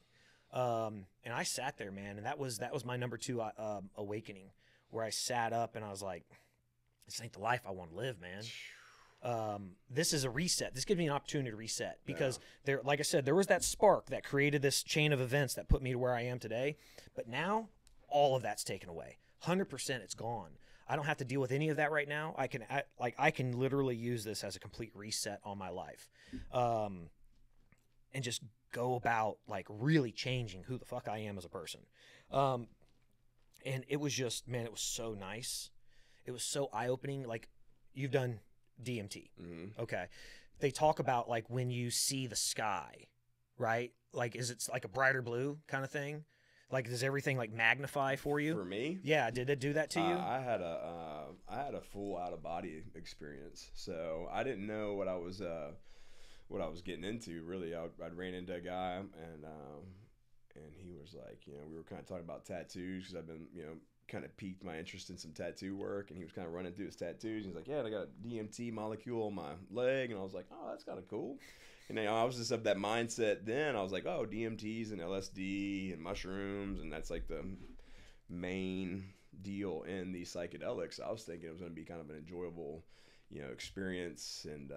And I sat there, man, and that was my number two awakening, where I sat up and I was like, this ain't the life I want to live, man. This is a reset. This gives me an opportunity to reset, because there, like I said, there was that spark that created this chain of events that put me to where I am today. But now all of that's taken away. 100% it's gone. I don't have to deal with any of that right now. I can literally use this as a complete reset on my life. And just go about like really changing who the fuck I am as a person. And it was just, man, it was so nice. It was so eye-opening. Like, you've done DMT. Mm-hmm. Okay. They talk about like when you see the sky, right? Like, is it like a brighter blue kind of thing? Like, does everything like magnify for you? For me? Yeah. Did it do that to you? I had a full out of body experience. So I didn't know what I was getting into, really. I ran into a guy and he was like, you know, we were kind of talking about tattoos, because I've been, you know, kind of piqued my interest in some tattoo work, and he was kind of running through his tattoos. He's like, yeah, I got a DMT molecule on my leg, and I was like, oh, that's kind of cool. And you know, I was just of that mindset then. I was like, oh, DMTs and LSD and mushrooms, and that's like the main deal in these psychedelics. I was thinking it was going to be kind of an enjoyable, you know, experience. And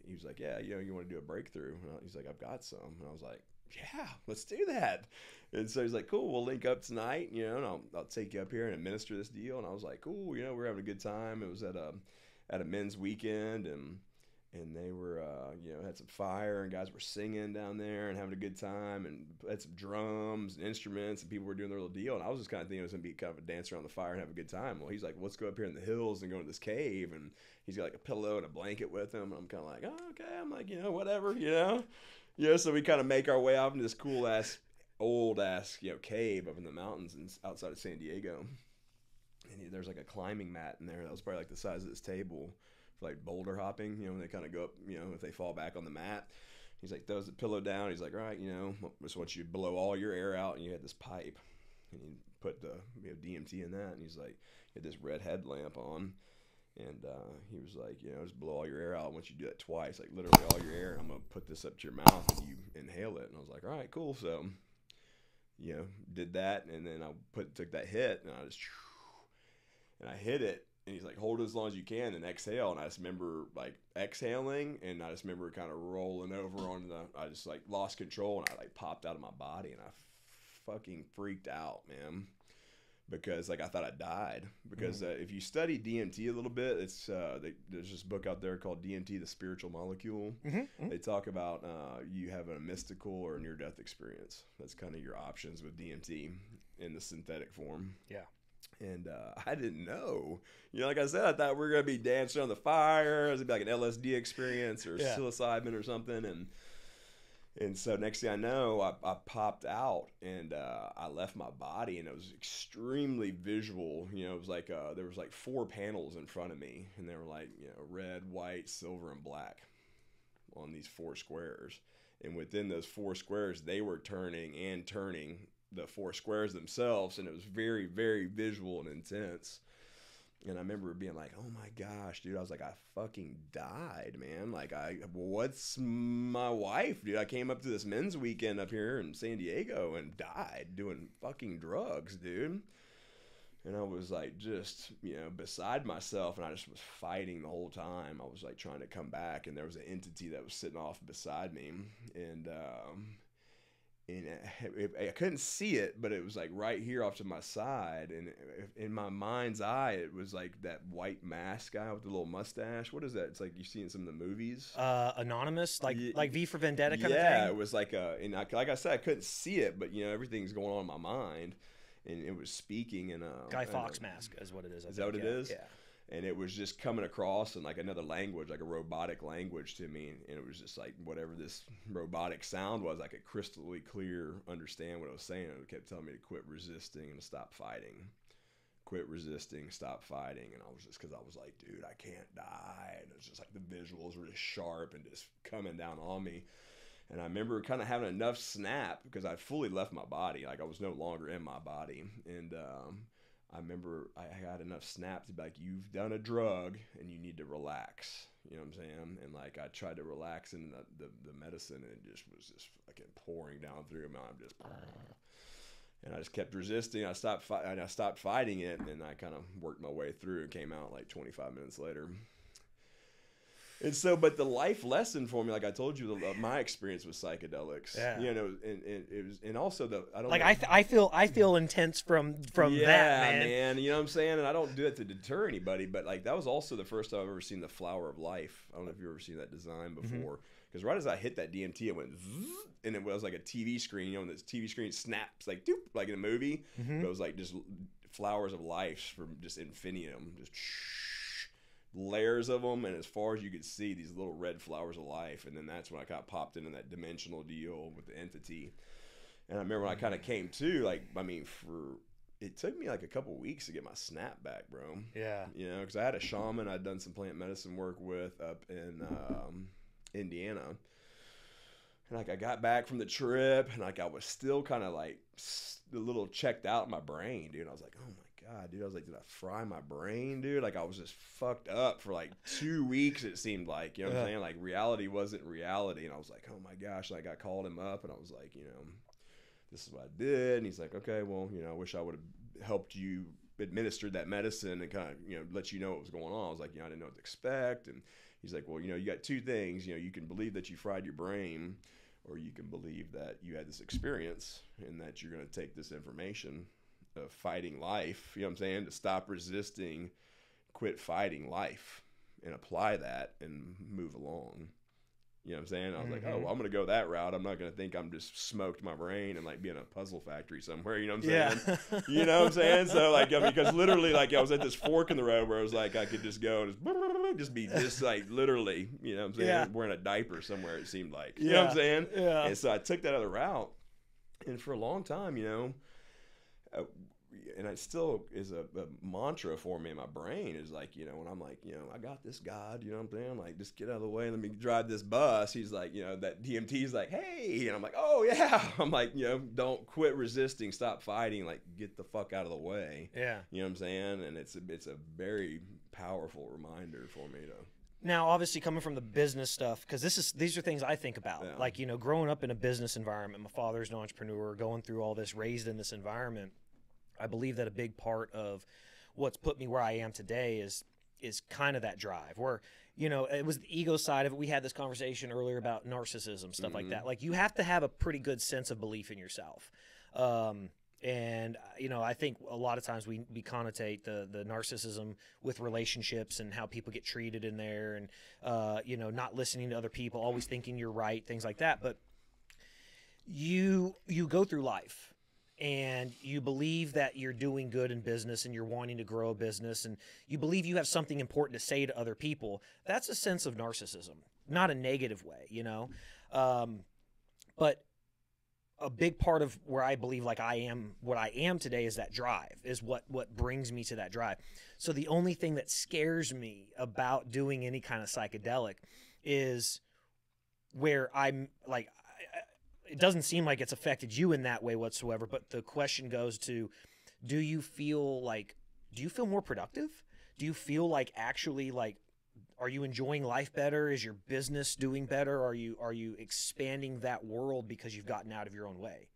he was like, yeah, you know, you want to do a breakthrough? And he's like, I've got some. And I was like, yeah, let's do that. And so he's like, cool, we'll link up tonight, you know, and I'll take you up here and administer this deal. And I was like, cool, you know, we're having a good time. It was at a men's weekend, and they were, you know, had some fire, and guys were singing down there and having a good time, and had some drums and instruments, and people were doing their little deal. And I was just kind of thinking it was going to be kind of a dance around the fire and have a good time. Well, he's like, let's go up here in the hills and go into this cave. And he's got like a pillow and a blanket with him. And I'm kind of like, oh, okay. I'm like, you know, whatever, you know. Yeah, so we kind of make our way out into this cool ass, old ass, you know, cave up in the mountains and outside of San Diego. And there's like a climbing mat in there that was probably like the size of this table for like boulder hopping. You know, when they kind of go up, you know, if they fall back on the mat. He's like, throws the pillow down. He's like, all right, you know, just want you to blow all your air out, and you had this pipe, and you put the, you know, DMT in that. And he's like, he had this red headlamp on. And he was like, you know, just blow all your air out. Once you do that twice, like literally all your air, I'm going to put this up to your mouth and you inhale it. And I was like, all right, cool. So, you know, did that. And then I took that hit, and I hit it. And he's like, hold it as long as you can and exhale. And I just remember like exhaling, and I just remember kind of rolling over on I just like lost control, and I like popped out of my body, and I fucking freaked out, man. Because like I thought I died. Because if you study DMT a little bit, it's there's this book out there called DMT, the Spiritual Molecule. They talk about you have a mystical or near-death experience. That's kind of your options with DMT in the synthetic form. Yeah. And I didn't know. You know, like I said, I thought we were gonna be dancing on the fire. It was gonna be like an LSD experience or psilocybin or something. And so next thing I know, I popped out, and I left my body, and it was extremely visual. You know, it was like there was like 4 panels in front of me, and they were like, you know, red, white, silver, and black on these 4 squares. And within those 4 squares, they were turning the 4 squares themselves, and it was very, very visual and intense. And I remember being like, oh my gosh, dude. I was like, I fucking died, man. Like, what's my wife, dude? I came up to this men's weekend up here in San Diego and died doing fucking drugs, dude. And I was like, just, you know, beside myself, and I just was fighting the whole time. I was like trying to come back, and there was an entity that was sitting off beside me. And I couldn't see it, but it was like right here off to my side, and in my mind's eye, it was like that white mask guy with the little mustache. What is that? It's like you see in some of the movies. Anonymous, like V for Vendetta kind of thing. Yeah, it was like like I said, I couldn't see it, but you know, everything's going on in my mind, and it was speaking in a Guy Fawkes mask is what it is. Is that what it is? Yeah. And it was just coming across in like another language, like a robotic language to me. And it was just like whatever this robotic sound was, I could crystally clear understand what it was saying. It kept telling me to quit resisting and to stop fighting. Quit resisting, stop fighting. And I was just, because I was like, dude, I can't die. And it was just like the visuals were just sharp and just coming down on me. And I remember kind of having enough snap because I fully left my body. Like I was no longer in my body. And I remember I had enough snap to be like, you've done a drug and you need to relax. You know what I'm saying? And like I tried to relax in the medicine, and it just was just fucking pouring down through me. I'm just, and I just kept resisting. I stopped fighting it, and then I kind of worked my way through and came out like 25 minutes later. And so, but the life lesson for me, like I told you, my experience with psychedelics, you know, and it was, and also I don't like know, I feel intense from that, man. You know what I'm saying? And I don't do it to deter anybody, but like that was also the first time I've ever seen the Flower of Life. I don't know if you've ever seen that design before, because right as I hit that DMT, it went zzz, and it was like a TV screen. You know, and this TV screen snaps like doop, like in a movie. But it was like just flowers of life from just infinitum, just layers of them, and as far as you could see, these little red flowers of life. And then that's when I got popped into that dimensional deal with the entity. And I remember when I kind of came to, like, I mean, it took me like a couple weeks to get my snap back, bro. Yeah. You know, because I had a shaman I'd done some plant medicine work with up in Indiana. And like I got back from the trip, and like I was still kind of like a little checked out in my brain, dude. I was like, oh my God, dude. I was like, did I fry my brain, dude? Like I was just fucked up for like 2 weeks, it seemed like. You know what I'm saying? Like reality wasn't reality. And I was like, oh my gosh. And I called him up, and I was like, you know, this is what I did. And he's like, okay, well, you know, I wish I would have helped you administer that medicine and kind of, you know, let you know what was going on. I was like, you know, I didn't know what to expect. And he's like, well, you know, you got 2 things. You know, you can believe that you fried your brain, or you can believe that you had this experience and that you're going to take this information of fighting life, you know what I'm saying, to stop resisting, quit fighting life, and apply that and move along. You know what I'm saying? I was like, oh, well, I'm going to go that route. I'm not going to think I'm just smoked my brain and like be in a puzzle factory somewhere. You know what I'm saying? You know what I'm saying? So like, I mean, because literally like I was at this fork in the road where I was like, I could just go and just be just like literally, you know what I'm saying? Wearing a diaper somewhere, it seemed like, you know what I'm saying? Yeah. And so I took that other route, and for a long time, you know, and it still is a mantra for me in my brain, is like, you know, when I'm like, you know, I got this, God, you know what I'm saying? Like, just get out of the way. Let me drive this bus. He's like, you know, that DMT's like, hey. And I'm like, oh, yeah. I'm like, you know, don't quit resisting. Stop fighting. Like, get the fuck out of the way. Yeah. You know what I'm saying? And it's a very powerful reminder for me to. Now, obviously, coming from the business stuff, because these are things I think about. Yeah. Like, you know, growing up in a business environment, my father's an entrepreneur, going through all this, raised in this environment. I believe that a big part of what's put me where I am today is kind of that drive where, you know, it was the ego side of it. We had this conversation earlier about narcissism, stuff like that. Like, you have to have a pretty good sense of belief in yourself. And, you know, I think a lot of times we connotate the narcissism with relationships and how people get treated in there and, you know, not listening to other people, always thinking you're right, things like that. But you go through life and you believe that you're doing good in business and you're wanting to grow a business and you believe you have something important to say to other people. That's a sense of narcissism, not a negative way, you know? But a big part of where I believe like I am, what I am today is that drive, is what brings me to that drive. So the only thing that scares me about doing any kind of psychedelic is where I'm like, it doesn't seem like it's affected you in that way whatsoever, but the question goes to, do you feel more productive? Do you feel like actually, like, are you enjoying life better? Is your business doing better? Are you expanding that world because you've gotten out of your own way?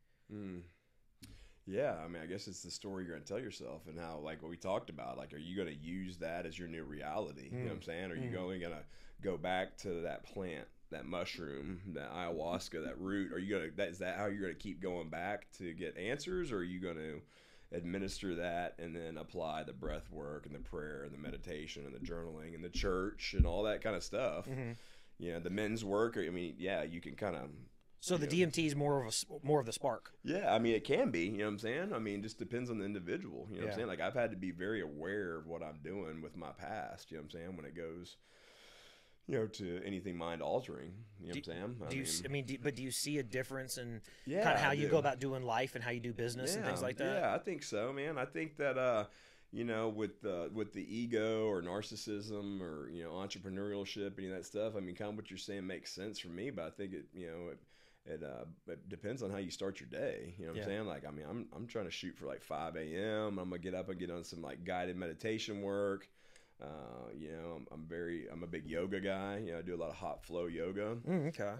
Yeah, I mean, I guess it's the story you're going to tell yourself, and how, like what we talked about, like, are you going to use that as your new reality? You know what I'm saying? Are you going to go back to that plant, that mushroom, that ayahuasca, that root? Are you going to, is that how you're going to keep going back to get answers, or are you going to administer that and then apply the breath work and the prayer and the meditation and the journaling and the church and all that kind of stuff? You know, the men's work, I mean, yeah, you can kind of. So the DMT is more of the spark. Yeah, I mean, it can be, you know what I'm saying? I mean, it just depends on the individual, you know what I'm saying? Like, I've had to be very aware of what I'm doing with my past, you know what I'm saying, when it goes, you know, to anything mind altering, you know what I'm saying? But do you see a difference in kind of how you go about doing life and how you do business and things like that? Yeah, I think so, man. I think that, you know, with the ego or narcissism or, you know, entrepreneurship, any of that stuff, I mean, kind of what you're saying makes sense for me, but I think it, you know, it depends on how you start your day. You know what I'm saying? Like, I mean, I'm trying to shoot for like 5 a.m. I'm gonna get up and get on some like guided meditation work. You know, I'm a big yoga guy. You know, I do a lot of hot flow yoga. Okay.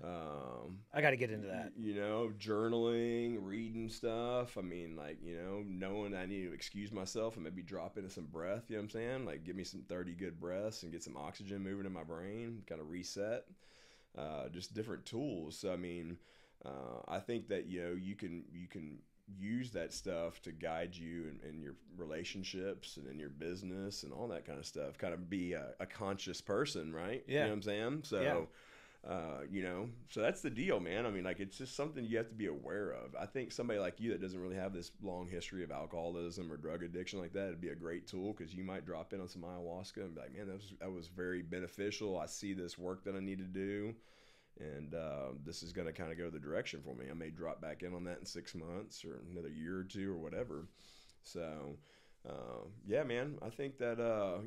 I got to get into that. You know, journaling, reading stuff. I mean, like, you know, knowing I need to excuse myself and maybe drop into some breath. You know what I'm saying? Like, give me some 30 good breaths and get some oxygen moving in my brain, kind of reset. Just different tools. So, I mean, I think that, you know, you can use that stuff to guide you in your relationships and in your business and all that kind of stuff. Kind of be a conscious person, right? Yeah. You know what I'm saying? So, you know, so that's the deal, man. I mean, like, it's just something you have to be aware of. I think somebody like you that doesn't really have this long history of alcoholism or drug addiction like that, it'd be a great tool, because you might drop in on some ayahuasca and be like, man, that was very beneficial. I see this work that I need to do. And this is going to kind of go the direction for me. I may drop back in on that in 6 months or another year or two or whatever. So, yeah, man, I think that,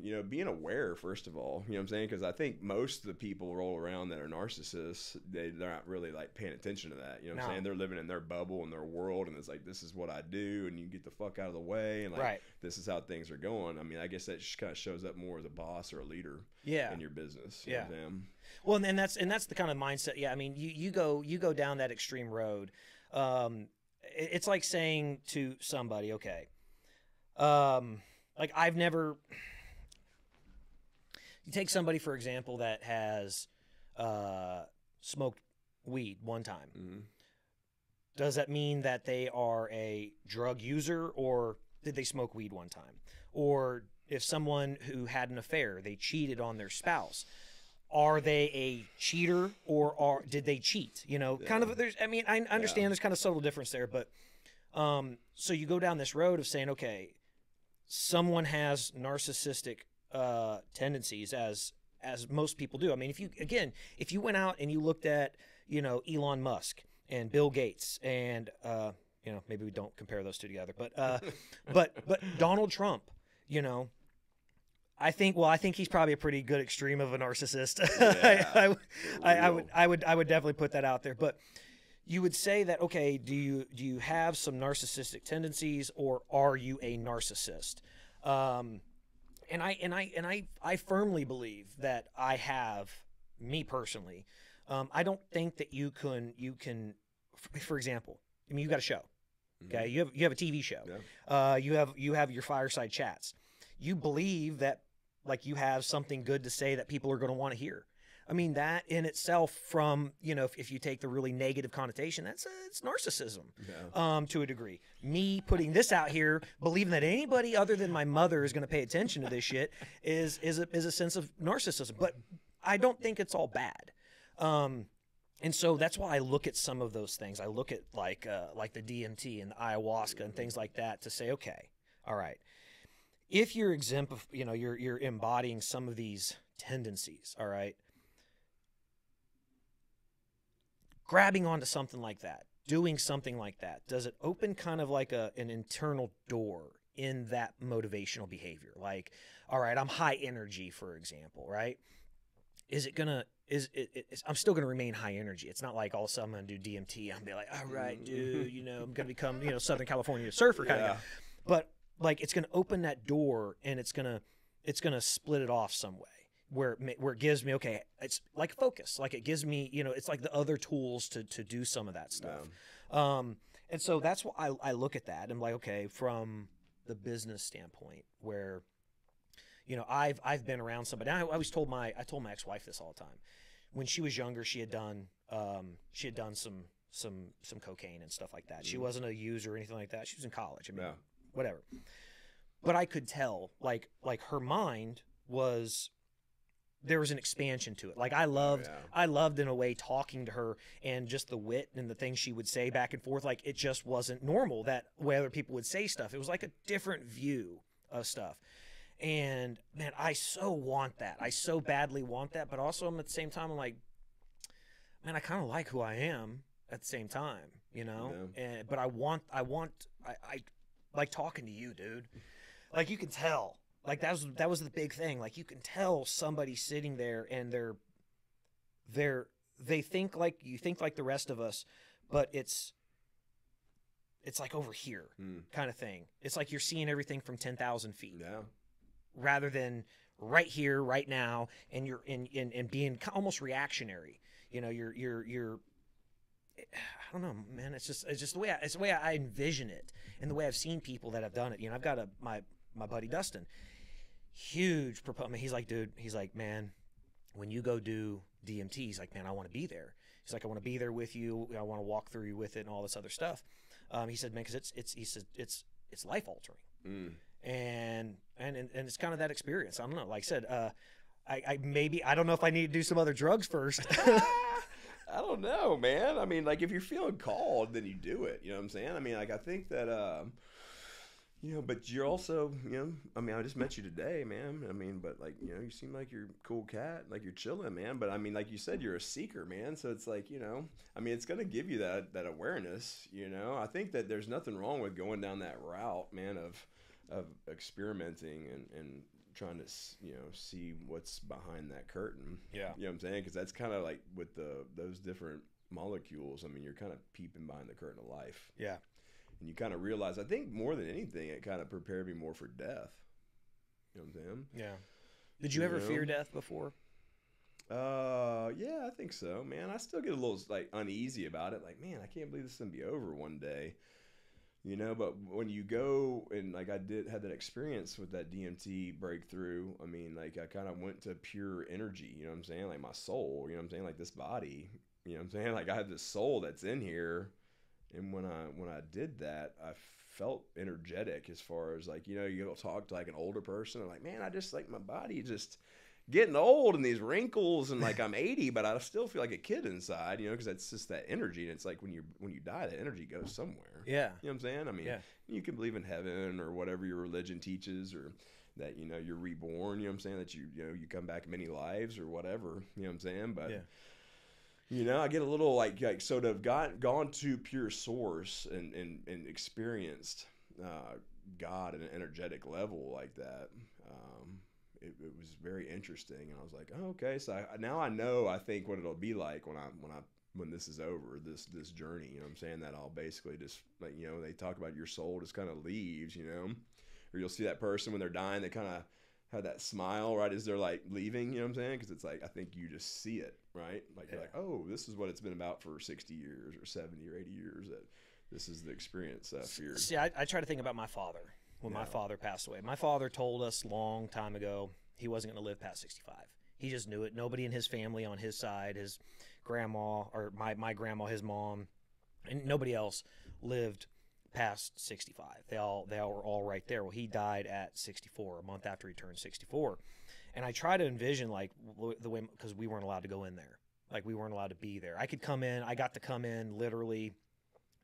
you know, being aware, first of all, you know what I'm saying? Because I think most of the people roll around that are narcissists, they're not really like paying attention to that. You know what I'm saying? They're living in their bubble and their world, and it's like, this is what I do, and you get the fuck out of the way, and like, this is how things are going. I mean, I guess that just kind of shows up more as a boss or a leader in your business. You know what I'm saying? Well, and that's the kind of mindset. Yeah, I mean, you go down that extreme road. It's like saying to somebody, okay, like, I've never. You take somebody, for example, that has smoked weed one time. Mm-hmm. Does that mean that they are a drug user, or did they smoke weed one time? Or if someone who had an affair, they cheated on their spouse, are they a cheater, or did they cheat? You know, kind of. There's. I mean, I understand there's kind of subtle difference there, but so you go down this road of saying, okay, someone has narcissistic tendencies, as most people do. I mean, if you went out and you looked at, you know, Elon Musk and Bill Gates and you know, maybe we don't compare those two together, but Donald Trump, you know. I think he's probably a pretty good extreme of a narcissist. Yeah, I would definitely put that out there. But you would say that, okay, do you have some narcissistic tendencies, or are you a narcissist? And I firmly believe that I have, me personally. I don't think that you can, for example, I mean, you got a show, okay? You have a TV show. Yeah. You have your fireside chats. you believe that like you have something good to say that people are going to want to hear. I mean, that in itself, from, you know, if you take the really negative connotation, it's narcissism, to a degree. Me putting this out here, believing that anybody other than my mother is going to pay attention to this shit is a sense of narcissism. But I don't think it's all bad. And so that's why I look at some of those things. I look at like the DMT and the ayahuasca and things like that to say, okay, all right, if you're you're embodying some of these tendencies, all right, grabbing onto something like that, doing something like that, does it open kind of like an internal door in that motivational behavior? Like, all right, I'm high energy, for example, right? I'm still gonna remain high energy. It's not like all of a sudden I'm gonna do DMT. I'm gonna be like, all right, dude, you know, I'm gonna become, you know, Southern California surfer kind of guy. But like, it's gonna open that door, and it's gonna split it off some way where it gives me, okay, it's like focus, like it gives me, you know, it's like the other tools to do some of that stuff. And so that's what I look at that. I'm like, okay, from the business standpoint, where, you know, I've been around somebody. I always told my ex-wife this all the time. When she was younger, she had done some cocaine and stuff like that. She wasn't a user or anything like that. She was in college. I mean, whatever. But I could tell, like her mind was, there was an expansion to it. Like I loved in a way talking to her, and just the wit and the things she would say back and forth. Like, it just wasn't normal that way other people would say stuff. It was like a different view of stuff. And man, I so want that. I so badly want that. But also, at the same time, I'm like, man, I kind of like who I am at the same time, you know? But I like talking to you, dude. Like, you can tell. Like, that was the big thing. Like, you can tell somebody sitting there, and they think like you think like the rest of us, but it's like over here kind of thing. It's like you're seeing everything from 10,000 feet. Yeah. Rather than right here, right now, and you're in being almost reactionary. You know, you're I don't know, man. It's just the way I envision it, and the way I've seen people that have done it. You know, I've got my buddy Dustin, huge proponent. He's like, dude, he's like, man, when you go do DMT, he's like, man, I want to be there. He's like, I want to be there with you. I want to walk through you with it and all this other stuff. He said, man, because it's life altering. And it's kind of that experience. I don't know. Like I said, I don't know if I need to do some other drugs first. I don't know, man. I mean, like, if you're feeling called, then you do it. You know what I'm saying? I mean, like, I think that, you know, but you're also, you know, I mean, I just met you today, man. I mean, but like, you know, you seem like you're a cool cat, like you're chilling, man. But I mean, like you said, you're a seeker, man. So it's like, you know, I mean, it's going to give you that awareness, you know. I think that there's nothing wrong with going down that route, man, of experimenting and trying to, you know, see what's behind that curtain. Yeah. You know what I'm saying? Because that's kind of like with those different molecules. I mean, you're kind of peeping behind the curtain of life. Yeah. And you kind of realize, I think more than anything, it kind of prepared me more for death. You know what I'm saying? Yeah. Did you ever fear death before? Yeah, I think so, man. I still get a little like uneasy about it. Like, man, I can't believe this is gonna be over one day. You know, but when you go and like I had that experience with that DMT breakthrough, I mean, like I kind of went to pure energy, you know what I'm saying? Like my soul, you know what I'm saying? Like this body, you know what I'm saying? Like I have this soul that's in here. And when I did that, I felt energetic as far as like, you know, you go talk to like an older person and like, man, I just like my body just getting old and these wrinkles and like I'm 80, but I still feel like a kid inside, you know, because that's just that energy. And it's like when you die, that energy goes somewhere. Yeah. You know what I'm saying? I mean, you can believe in heaven or whatever your religion teaches, or that, you know, you're reborn, you know what I'm saying? That you know, you come back many lives or whatever, you know what I'm saying? But you know, I get a little like sort of gone to pure source and experienced God at an energetic level like that. It was very interesting, and I was like, oh, okay. So now I know, I think, what it'll be like when this is over, this journey. You know what I'm saying? That I'll basically just, like, you know, they talk about your soul just kind of leaves, you know, or you'll see that person when they're dying, they kind of have that smile right as they're like leaving, you know what I'm saying? Because it's like, I think you just see it, right? Like you're like, oh, this is what it's been about for 60 years or 70 or 80 years. That this is the experience. Fear. See, I try to think about my father. when Yeah. my father passed away. My father told us long time ago he wasn't going to live past 65. He just knew it. Nobody in his family on his side, his grandma or my grandma, his mom, and nobody else lived past 65. They all were all right there. Well, he died at 64, a month after he turned 64. And I try to envision like the way, because we weren't allowed to go in there. Like we weren't allowed to be there. I got to come in literally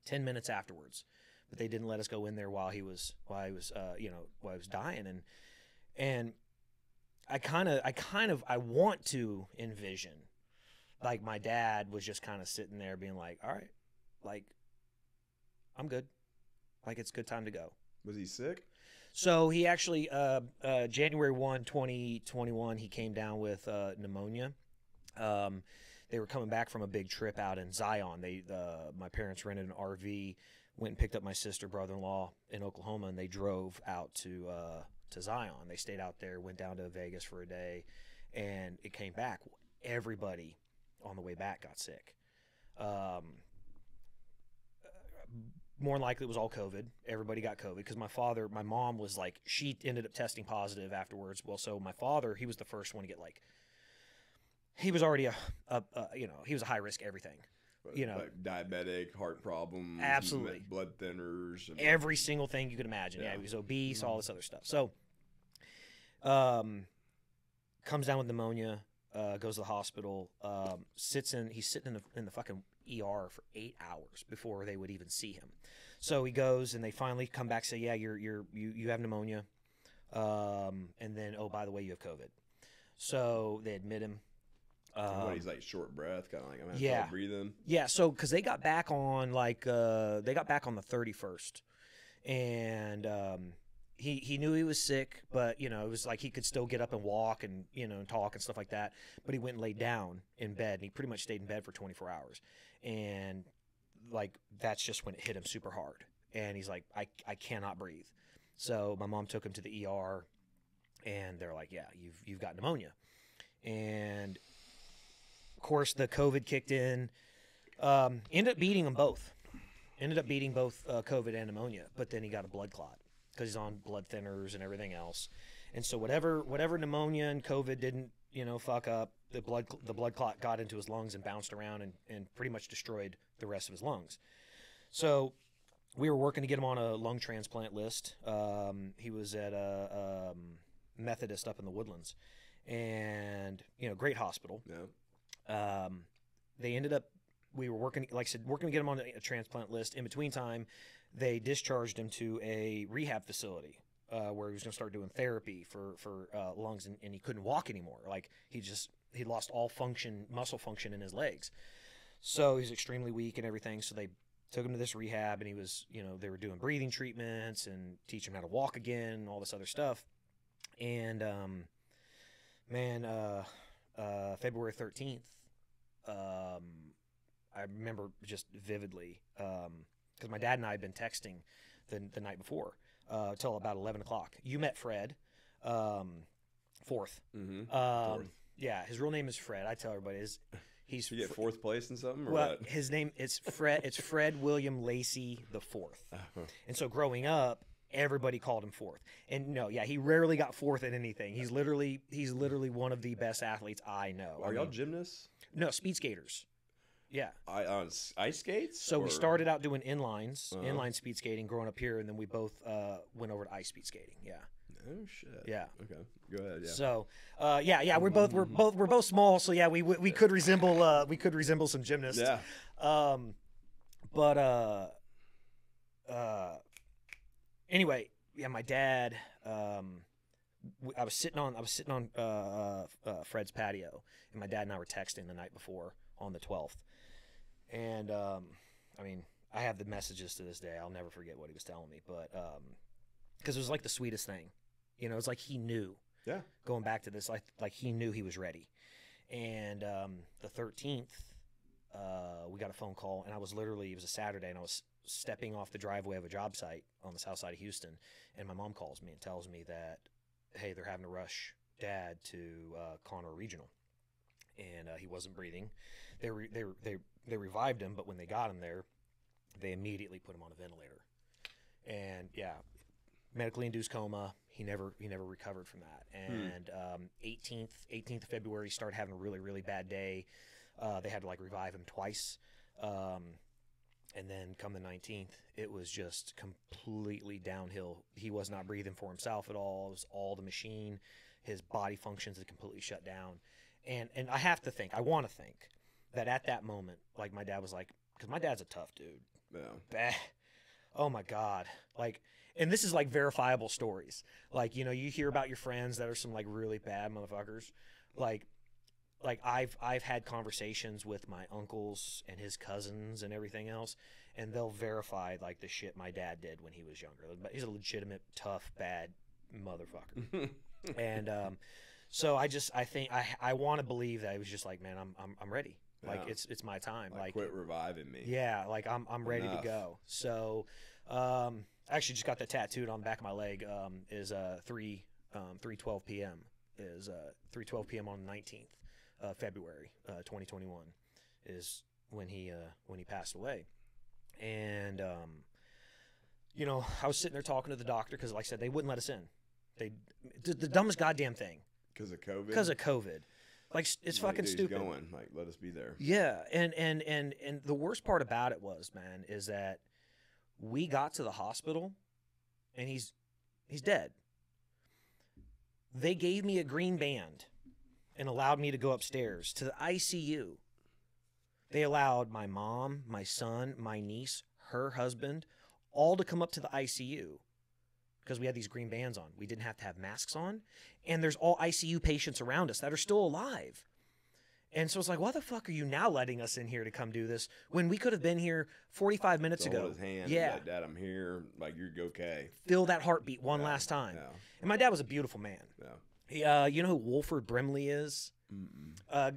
10 minutes afterwards, but they didn't let us go in there while he was dying. And I want to envision like my dad was just kind of sitting there being like, all right, like I'm good. Like it's a good time to go. Was he sick? So he actually, January 1, 2021, he came down with pneumonia. They were coming back from a big trip out in Zion. My parents rented an RV, went and picked up my sister, brother-in-law in Oklahoma, and they drove out to Zion. They stayed out there, went down to Vegas for a day, and it came back. Everybody on the way back got sick. More than likely it was all COVID. Everybody got COVID because my mom was like, she ended up testing positive afterwards. Well, so my father, he was the first one to get like, he was already he was a high risk everything. Like diabetic, heart problems, Absolutely. blood thinners, and Every single thing you could imagine. Yeah, he was obese, all this other stuff. So, comes down with pneumonia, goes to the hospital, he's sitting in the fucking ER for 8 hours before they would even see him. So he goes and they finally come back and say, yeah, you have pneumonia. And then, oh, by the way, you have COVID. So they admit him. he's like short breath, kind of like I'm having Yeah. trouble breathing. Yeah, so because they got back on the 31st, and he knew he was sick, but it was like he could still get up and walk and and talk and stuff like that. But he went and laid down in bed, and he pretty much stayed in bed for 24 hours, and like that's just when it hit him super hard, and he's like, I cannot breathe. So my mom took him to the ER, and they're like, yeah, you've got pneumonia, and of course, the COVID kicked in. Ended up beating them both. Ended up beating both COVID and pneumonia, but then he got a blood clot because he's on blood thinners and everything else. And so whatever pneumonia and COVID didn't fuck up, the blood clot got into his lungs and bounced around and pretty much destroyed the rest of his lungs. So we were working to get him on a lung transplant list. He was at a Methodist up in the Woodlands, and great hospital. Yeah. They ended up, we were working to get him on a transplant list. In between time, they discharged him to a rehab facility where he was going to start doing therapy for lungs, and he couldn't walk anymore. Like he lost all muscle function in his legs. So he's extremely weak and everything. So they took him to this rehab, and he was, they were doing breathing treatments and teach him how to walk again and all this other stuff. And, February 13th, I remember just vividly because my dad and I had been texting the night before till about 11 o'clock. You met Fred, fourth. Mm-hmm. Fourth. Yeah, his real name is Fred. I tell everybody he's You get fourth place in something, or well, what? his name it's Fred. It's Fred William Lacey the fourth. And so growing up, everybody called him fourth. And no, yeah, he rarely got fourth at anything. He's literally one of the best athletes I know. Are y'all gymnasts? No, speed skaters. Yeah. On ice skates? So we or- started out doing inlines, Uh-huh. inline speed skating growing up here, and then we both went over to ice speed skating. Yeah. Oh shit. Yeah. Okay. Go ahead. Yeah. So, we're both small, so yeah, we could resemble some gymnasts. Yeah. Anyway, yeah, my dad. I was sitting on Fred's patio, and my dad and I were texting the night before on the 12th, and I have the messages to this day. I'll never forget what he was telling me, but because it was like the sweetest thing, it's like he knew. Yeah. Going back to this, like he knew he was ready, and the 13th, we got a phone call, and it was a Saturday, and I was stepping off the driveway of a job site on the south side of Houston, and my mom calls me and tells me that, hey, they're having to rush Dad to Conroe Regional, and he wasn't breathing. They revived him, but when they got him there, they immediately put him on a ventilator. And yeah, medically induced coma. He never recovered from that. And 18th of February, started having a really, really bad day. They had to like revive him twice. And then come the 19th, it was just completely downhill. He was not breathing for himself at all. It was all the machine. His body functions had completely shut down. And I want to think that at that moment, like my dad was like, because my dad's a tough dude. Yeah. Oh my God. Like, and this is like verifiable stories. Like, you know, you hear about your friends that are some like really bad motherfuckers. Like I've had conversations with my uncles and his cousins and everything else, and they'll verify like the shit my dad did when he was younger. He's a legitimate, tough, bad motherfucker. And so I think I want to believe that he was just like, man, I'm ready. Like it's my time. Like quit reviving me. Yeah, like I'm ready to go. So I actually just got that tattooed on the back of my leg. Is 3:12 p.m. is 3:12 p.m. on the 19th. February 2021 is when he passed away. And you know, I was sitting there talking to the doctor because, like I said, they wouldn't let us in. They the dumbest goddamn thing. Because of COVID. Because of COVID. Like it's fucking stupid. Going like, let us be there. Yeah, and the worst part about it was, man, is that we got to the hospital and he's dead. They gave me a green band and allowed me to go upstairs to the ICU. They allowed my mom, my son, my niece, her husband, all to come up to the ICU because we had these green bands on. We didn't have to have masks on. And there's all ICU patients around us that are still alive. And so it's like, why the fuck are you now letting us in here to come do this when we could have been here 45 minutes ago? Hold his hand. Yeah. Like, Dad, I'm here. Like, you're okay. Feel that heartbeat one last time. Yeah. And my dad was a beautiful man. Yeah. You know who Wolford Brimley is?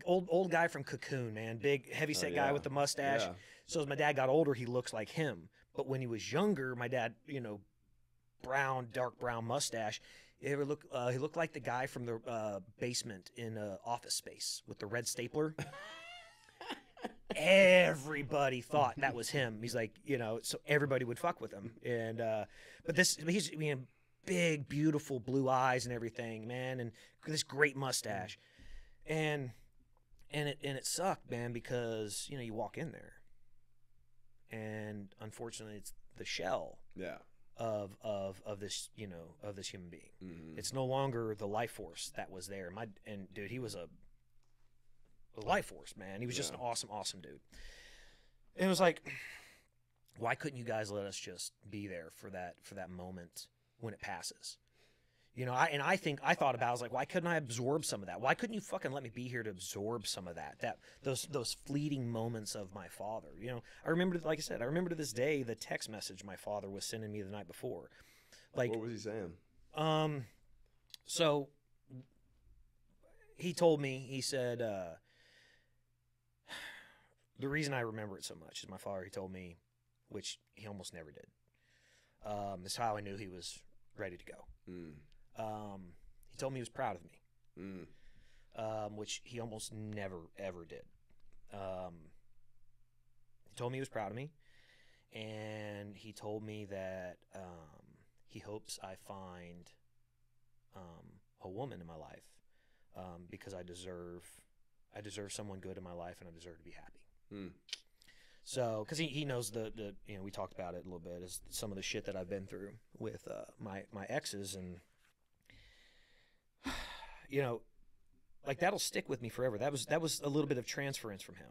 Old guy from Cocoon, man. Big, heavyset guy with the mustache. Yeah. So as my dad got older, he looks like him. But when he was younger, my dad, you know, dark brown mustache. He looked like the guy from the basement in Office Space with the red stapler. Everybody thought that was him. He's like, you know, so everybody would fuck with him. And but he's big, beautiful blue eyes and everything, man, and this great mustache. And it sucked, man, because you know you walk in there, and unfortunately it's the shell of this, you know, of this human being. Mm-hmm. It's no longer the life force that was there. Dude, he was a life force, man. He was just an awesome dude. And it was like, why couldn't you guys let us just be there for that moment when it passes? You know, I thought about it, I was like, why couldn't I absorb some of that? Why couldn't you fucking let me be here to absorb some of those fleeting moments of my father? You know, I remember, like I said, to this day the text message my father was sending me the night before. Like, what was he saying? So he told me, he said, the reason I remember it so much is my father, he told me, which he almost never did. This is how I knew he was ready to go. He told me he was proud of me, which he almost never, ever did. He told me he was proud of me, and he told me that he hopes I find a woman in my life because I deserve someone good in my life, and I deserve to be happy. So, because he knows the you know, we talked about it a little bit, is some of the shit that I've been through with my exes, and you know, like that'll stick with me forever. That was a little bit of transference from him.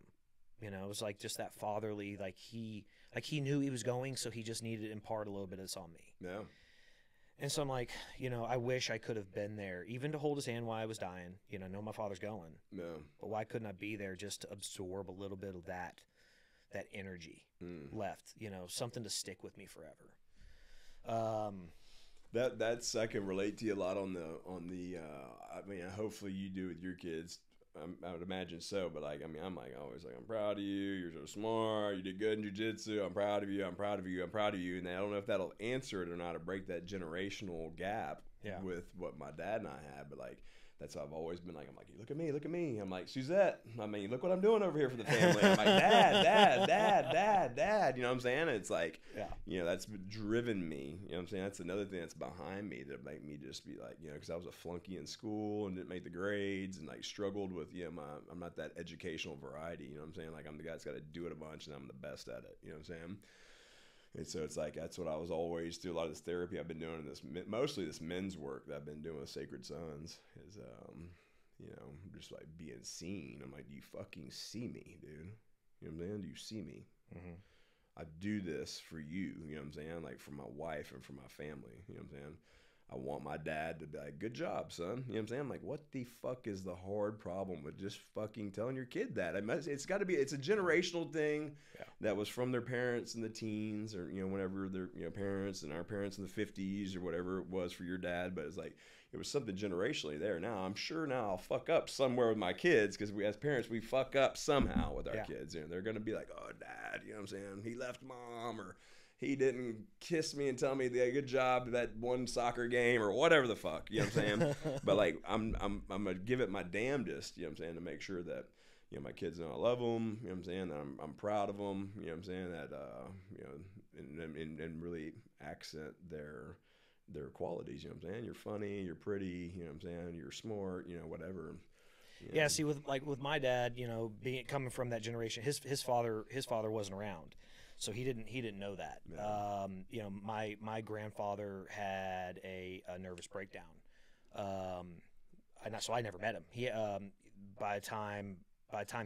You know, it was like just that fatherly, like he knew he was going, so he just needed to impart a little bit of this on me. Yeah. And so I'm like, you know, I wish I could have been there, even to hold his hand while I was dying. You know, I know my father's going. Yeah. But why couldn't I be there just to absorb a little bit of that energy left? You know, something to stick with me forever. That's I can relate to you a lot on the. I mean, hopefully you do with your kids. I would imagine so, but like, I mean, I'm like always like, I'm proud of you. You're so smart. You did good in jiu-jitsu. I'm proud of you. I'm proud of you. I'm proud of you. And I don't know if that'll answer it or not, or break that generational gap with what my dad and I had. But like, that's how I've always been like, I'm like, look at me. I'm like, Suzette, I mean, look what I'm doing over here for the family. I'm like, dad. You know what I'm saying? It's like, you know, that's driven me. You know what I'm saying? That's another thing that's behind me that make me just be like, you know, because I was a flunky in school and didn't make the grades and like struggled with, you know, I'm not that educational variety. You know what I'm saying? Like I'm the guy that's got to do it a bunch and I'm the best at it. You know what I'm saying? And so it's like that's what I was always through a lot of this therapy I've been doing in this mostly this men's work that I've been doing with Sacred Sons is you know, just like being seen. I'm like, do you fucking see me, dude? You know what I'm saying? Do you see me? Mm-hmm. I do this for you. You know what I'm saying? Like for my wife and for my family. You know what I'm saying? I want my dad to be like, good job, son. You know what I'm saying? I'm like, what the fuck is the hard problem with just fucking telling your kid that? It's got to be, it's a generational thing that was from their parents in the teens or, you know, whenever their, you know, parents and our parents in the 50s or whatever it was for your dad. But it's like, it was something generationally there. Now, I'm sure now I'll fuck up somewhere with my kids because we, as parents, we fuck up somehow with our kids. You know, they're going to be like, oh, dad, you know what I'm saying? He left mom or he didn't kiss me and tell me the good job that one soccer game or whatever the fuck, you know what I'm saying? But like, I'm gonna give it my damnedest, you know what I'm saying, to make sure that, you know, my kids know I love them, you know what I'm saying, that I'm proud of them, you know what I'm saying, that, you know, and really accent their qualities, you know what I'm saying? You're funny, you're pretty, you know what I'm saying, you're smart, you know, whatever. You know? Yeah, see, with my dad, you know, coming from that generation, his father wasn't around. So he didn't know that. Yeah. You know, my grandfather had a nervous breakdown, so I never met him. He by the time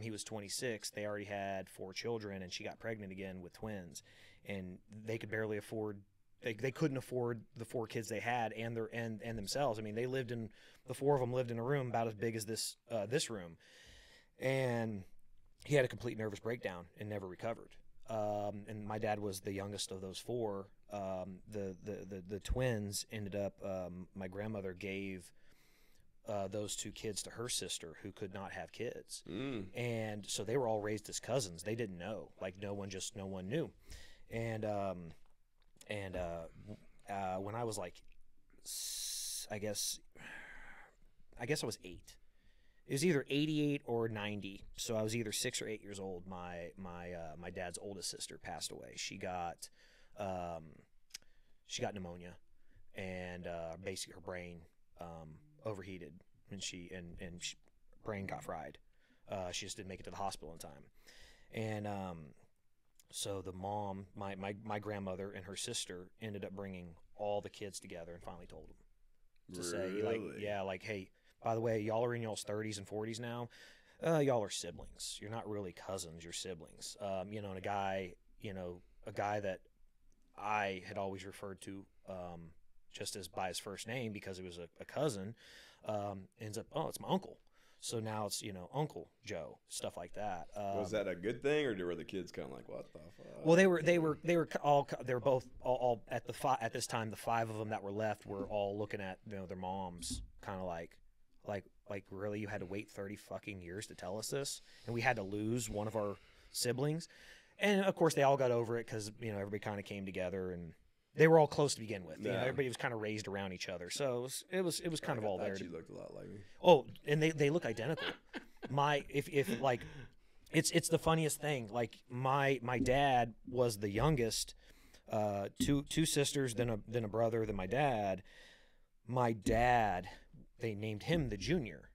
he was 26, they already had 4 children, and she got pregnant again with twins, and they could barely afford. They couldn't afford the 4 kids they had and themselves. I mean, the 4 of them lived in a room about as big as this room, and he had a complete nervous breakdown and never recovered. And my dad was the youngest of those 4. The twins ended up, my grandmother gave those 2 kids to her sister who could not have kids. And so they were all raised as cousins. They didn't know, like no one knew. And when I was like, I guess I was 8. It was either 88 or 90, so I was either 6 or 8 years old. My dad's oldest sister passed away. She got pneumonia, and basically her brain overheated, and brain got fried. She just didn't make it to the hospital in time, and so the mom, my grandmother and her sister ended up bringing all the kids together and finally told them to say, like, hey. By the way, y'all are in y'all's 30s and 40s now. Y'all are siblings. You're not really cousins. You're siblings. You know, and a guy that I had always referred to just as by his first name because he was a cousin ends up, it's my uncle. So now it's, you know, Uncle Joe, stuff like that. Was that a good thing, or were the kids kind of like, what the fuck? Well, they were both all at this time. The 5 of them that were left were all looking at, you know, their moms, kind of like really, you had to wait 30 fucking years to tell us this, and we had to lose one of our siblings, and of course they all got over it because, you know, everybody kind of came together and they were all close to begin with. Yeah. You know, everybody was kind of raised around each other, so it was kind of all there. She looked a lot like me. Oh, and they look identical. If like, it's the funniest thing. Like my dad was the youngest, 2 sisters, then a brother, then my dad. My dad, they named him the junior,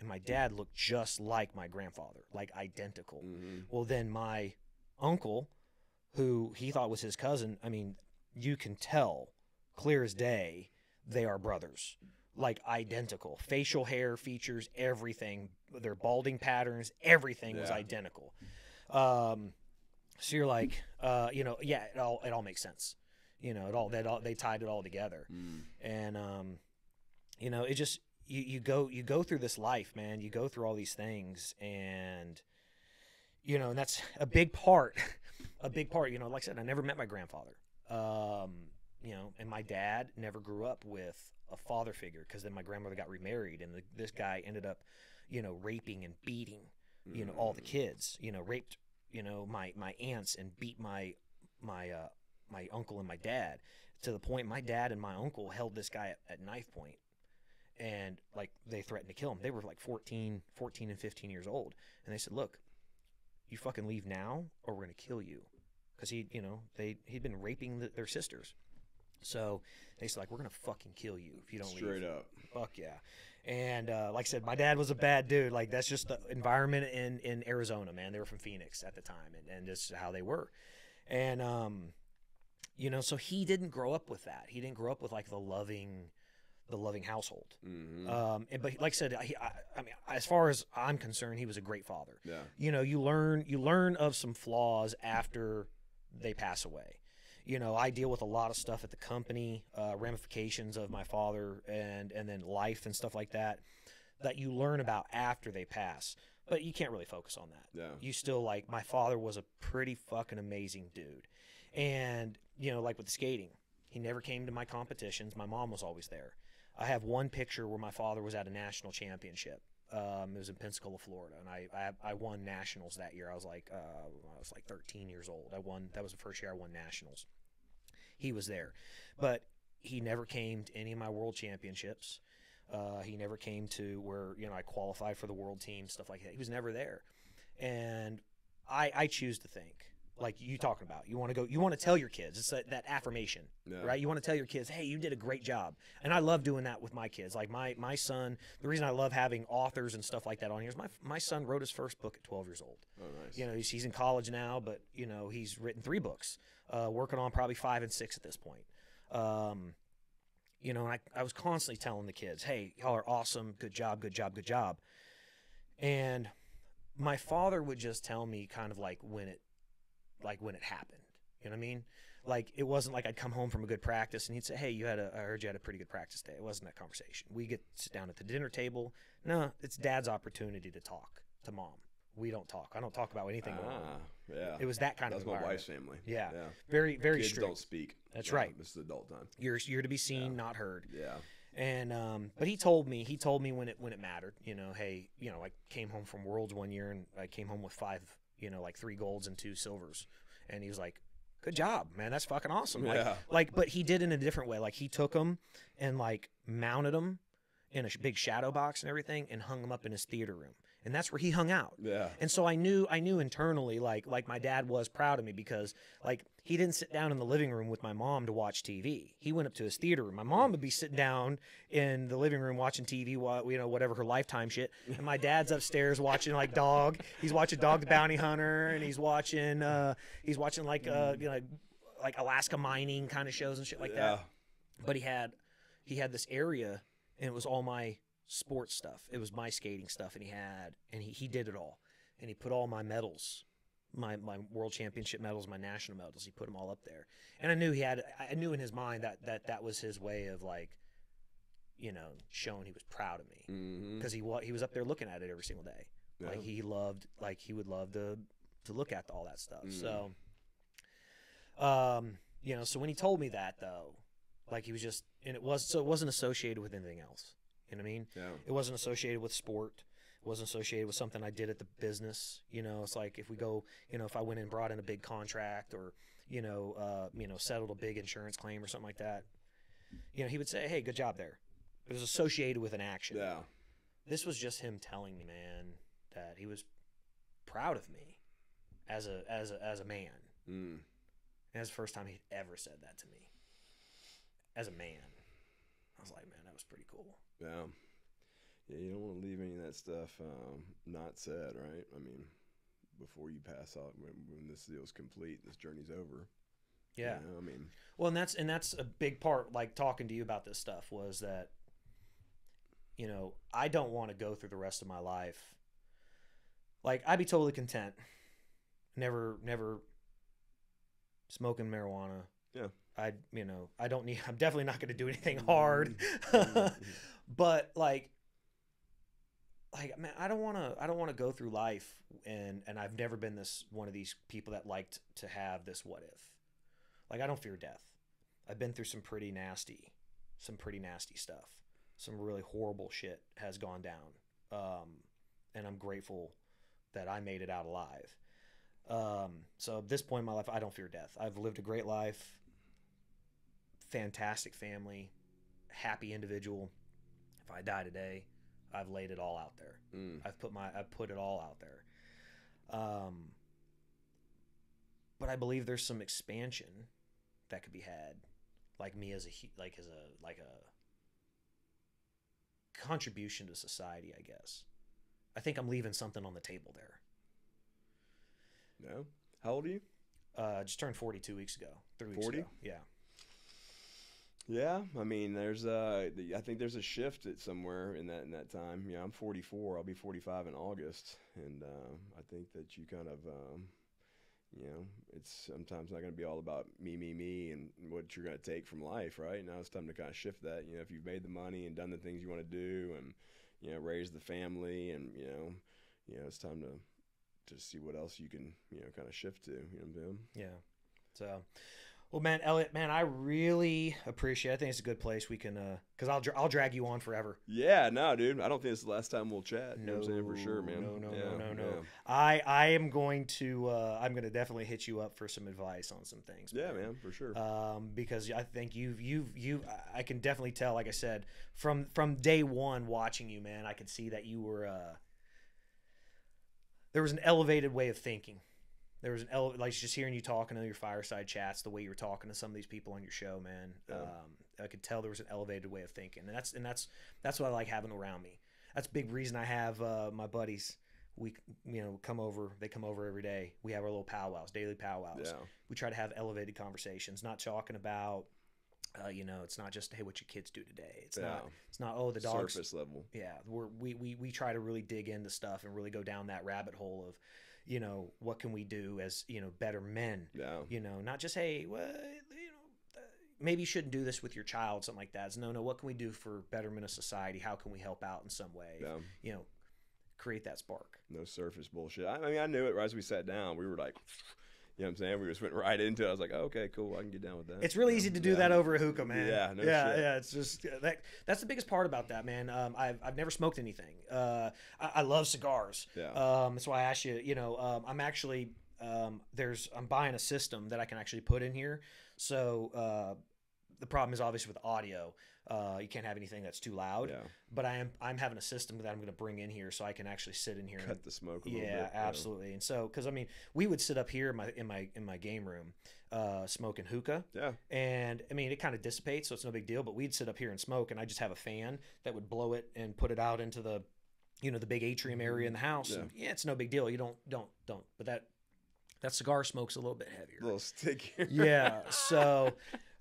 and my dad looked just like my grandfather, like identical. Mm-hmm. Well, then my uncle, who he thought was his cousin, I mean, you can tell clear as day they are brothers, like identical. Facial hair, features, everything, their balding patterns, everything was identical. So you're like, you know, yeah, it all makes sense. You know, they tied it all together. And you know, it just you go through this life, man. You go through all these things, and you know, and that's a big part. You know, like I said, I never met my grandfather. You know, and my dad never grew up with a father figure, because then my grandmother got remarried, and this guy ended up, you know, raping and beating, you know, all the kids. You know, raped, you know, my aunts, and beat my uncle and my dad, to the point my dad and my uncle held this guy at knife point. and like they threatened to kill him. They were like 14 and 15 years old, and they said, "Look, you fucking leave now, or we're gonna kill you," because he'd been raping their sisters. So they said, like, we're gonna fucking kill you if you don't leave. Straight up. Fuck yeah. And like I said, my dad was a bad dude. Like, that's just the environment in Arizona, man. They were from Phoenix at the time, and this is how they were. And so he didn't grow up with that. He didn't grow up with like the loving household. Mm-hmm. But like I said, I mean, as far as I'm concerned, he was a great father. Yeah. You learn of some flaws after they pass away. I deal with a lot of stuff at the company, ramifications of my father and then life and stuff like that you learn about after they pass. But you can't really focus on that. Yeah. You still, like, my father was a pretty fucking amazing dude. And, like with the skating, he never came to my competitions. My mom was always there. I have one picture where my father was at a national championship. It was in Pensacola, Florida, and I won nationals that year. I was like 13 years old. That was the first year I won nationals. He was there, but he never came to any of my world championships. He never came to where I qualified for the world team, stuff like that. He was never there, and I choose to think like you talking about. You want to tell your kids. It's that affirmation, right? You want to tell your kids, hey, you did a great job. And I love doing that with my kids. Like my son, the reason I love having authors and stuff like that on here is my son wrote his first book at 12 years old. Oh, nice. He's in college now, but he's written 3 books, working on probably 5 and 6 at this point. And I was constantly telling the kids, hey, y'all are awesome. Good job, good job, good job. And my father would just tell me kind of like when it happened. You know what I mean? Like, it wasn't like I'd come home from a good practice and he'd say, hey, I heard you had a pretty good practice day. It wasn't that conversation. We sit down at the dinner table. No, it's dad's opportunity to talk to mom. We don't talk. I don't talk about anything. Yeah. It was that kind of environment. My wife's family. Yeah. Very, very Kids strict. don't speak. That's right. This is adult time. You're to be seen, not heard. Yeah. And but he told me when it mattered. Hey, I came home from Worlds one year and I came home with 5, like 3 golds and 2 silvers. And he was like, good job, man. That's fucking awesome. Yeah. But he did it in a different way. Like, he took them and like mounted them in a big shadow box and everything and hung them up in his theater room. And that's where he hung out. Yeah. And so I knew internally, like my dad was proud of me because like he didn't sit down in the living room with my mom to watch TV. He went up to his theater room. My mom would be sitting down in the living room watching TV while, whatever her Lifetime shit. And my dad's upstairs watching like Dog. He's watching Dog the Bounty Hunter, and he's watching like like Alaska mining kind of shows and shit like that. But he had this area, and it was all my sports stuff. It was my skating stuff, and he did it all, and he put all my medals, my world championship medals, my national medals, he put them all up there. And I knew in his mind that was his way of like, showing he was proud of me, because he was up there looking at it every single day. Yeah. Like he would love to look at all that stuff. So so when he told me that, though, like, he was just, and it wasn't associated with anything else. You know what I mean? Yeah. It wasn't associated with sport. It wasn't associated with something I did at the business. It's like if we go, if I went and brought in a big contract or, settled a big insurance claim or something like that, he would say, hey, good job there. It was associated with an action. Yeah. This was just him telling me, man, that he was proud of me as a man. And that's the first time he'd ever said that to me. As a man. I was like, man, that was pretty cool. Yeah. Yeah, you don't want to leave any of that stuff not said, right? I mean, before you pass out, when this deal's complete, this journey's over. Yeah. I mean, well, and that's a big part, like, talking to you about this stuff, was that, I don't want to go through the rest of my life. Like, I'd be totally content. Never smoking marijuana. Yeah. I'm definitely not going to do anything hard. But like, man, I don't want to go through life and I've never been one of these people that liked to have this what if. Like, I don't fear death. I've been through some pretty nasty stuff. Some really horrible shit has gone down. And I'm grateful that I made it out alive. So at this point in my life, I don't fear death. I've lived a great life. Fantastic family, happy individual. If I die today, I've laid it all out there. I've put it all out there. But I believe there's some expansion that could be had, like me as a contribution to society, I guess. I think I'm leaving something on the table there. No? How old are you? Just turned 40 2 weeks ago. 3 weeks 40? ago. Yeah. Yeah, I mean, I think there's a shift at somewhere in that time. Yeah, I'm 44. I'll be 45 in August, and I think that you kind of, it's sometimes not going to be all about me, and what you're going to take from life, right? Now it's time to kind of shift that. If you've made the money and done the things you want to do, and raise the family, and it's time to see what else you can kind of shift to. You know what I'm saying? Yeah. So. Well, man, Elliot, man, I really appreciate it. I think it's a good place we can, because I'll drag you on forever. Yeah, no, dude. I don't think it's the last time we'll chat. You know what I'm saying? For sure, man. No. Yeah. I am going to, I'm going to definitely hit you up for some advice on some things. Yeah, man, for sure. Because I think I can definitely tell, like I said, from day one watching you, man, I could see that you were, there was an elevated way of thinking. There was like just hearing you talking to your fireside chats, the way you were talking to some of these people on your show, man. Yeah. I could tell there was an elevated way of thinking, and that's what I like having around me. That's a big reason I have my buddies. We come over. They come over every day. We have our little powwows, daily powwows. Yeah. We try to have elevated conversations, not talking about. It's not just, hey, what your kids do today. It's not oh, the dogs. Surface level. Yeah, we try to really dig into stuff and really go down that rabbit hole of. What can we do as, better men? Yeah. Not just, hey, well, maybe you shouldn't do this with your child, something like that. It's, no, what can we do for betterment of society? How can we help out in some way? Yeah. Create that spark. No surface bullshit. I mean, I knew it right as we sat down. We were like, you know what I'm saying? We just went right into it. I was like, oh, okay, cool. I can get down with that. It's really easy to do that over a hookah, man. Yeah, no shit. Yeah. It's just that's the biggest part about that, man. I've never smoked anything. I love cigars. Yeah. That's why I asked you. I'm actually I'm buying a system that I can actually put in here. So the problem is obviously with audio. You can't have anything that's too loud. Yeah. But I'm having a system that I'm going to bring in here so I can actually sit in here. Cut the smoke a little bit. Yeah, absolutely. And so, because I mean, we would sit up here in my game room, smoking hookah. Yeah. And I mean, it kind of dissipates, so it's no big deal. But we'd sit up here and smoke, and I just have a fan that would blow it and put it out into the, the big atrium area in the house. Yeah. And it's no big deal. You don't. But that cigar smoke's a little bit heavier. A little stickier. Yeah. So.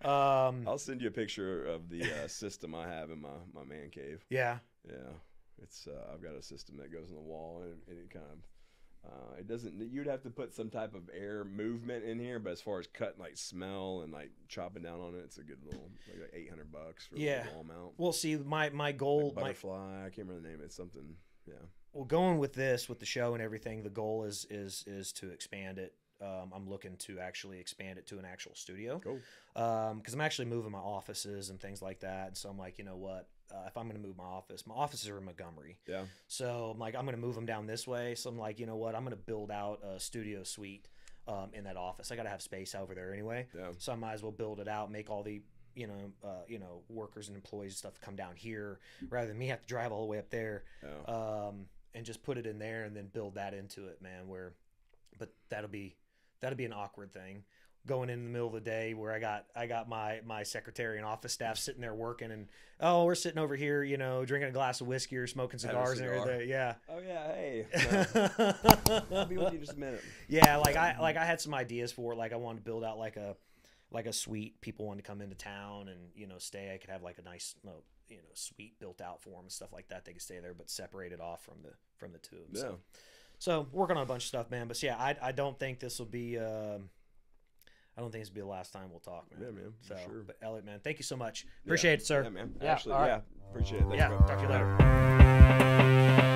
I'll send you a picture of the system I have in my man cave. Yeah. Yeah. It's I've got a system that goes on the wall, and it kind of it doesn't. You'd have to put some type of air movement in here, but as far as cutting like smell and like chopping down on it, it's a good little like $800 for a wall mount. Well, see, my goal, like butterfly. I can't remember the name. It's something. Yeah. Well, going with this, with the show and everything, the goal is to expand it. I'm looking to actually expand it to an actual studio. Cool. Because I'm actually moving my offices and things like that. And so I'm like, you know what? If I'm going to move my offices are in Montgomery. Yeah. So I'm like, I'm going to move them down this way. So I'm like, you know what? I'm going to build out a studio suite in that office. I got to have space over there anyway. Yeah. So I might as well build it out, make all the workers and employees and stuff come down here rather than me have to drive all the way up there. Yeah. And just put it in there and then build that into it, man. But that'll be an awkward thing going in the middle of the day where I got my secretary and office staff sitting there working, and we're sitting over here, drinking a glass of whiskey or smoking cigars and everything. Yeah. Oh yeah. Hey. I'll be with you in just a minute. Yeah. I had some ideas for it. Like I wanted to build out like a suite. People wanted to come into town and, stay. I could have like a nice, suite built out for them and stuff like that. They could stay there, but separated off from the two of them. Yeah. So working on a bunch of stuff, man. But yeah, I don't think this will be. I don't think this will be the last time we'll talk, man. Yeah, man. For sure. But Elliot, man, thank you so much. Appreciate it, sir. Yeah, man. Yeah, Actually, appreciate it. Thanks, yeah. bro. Talk to you later.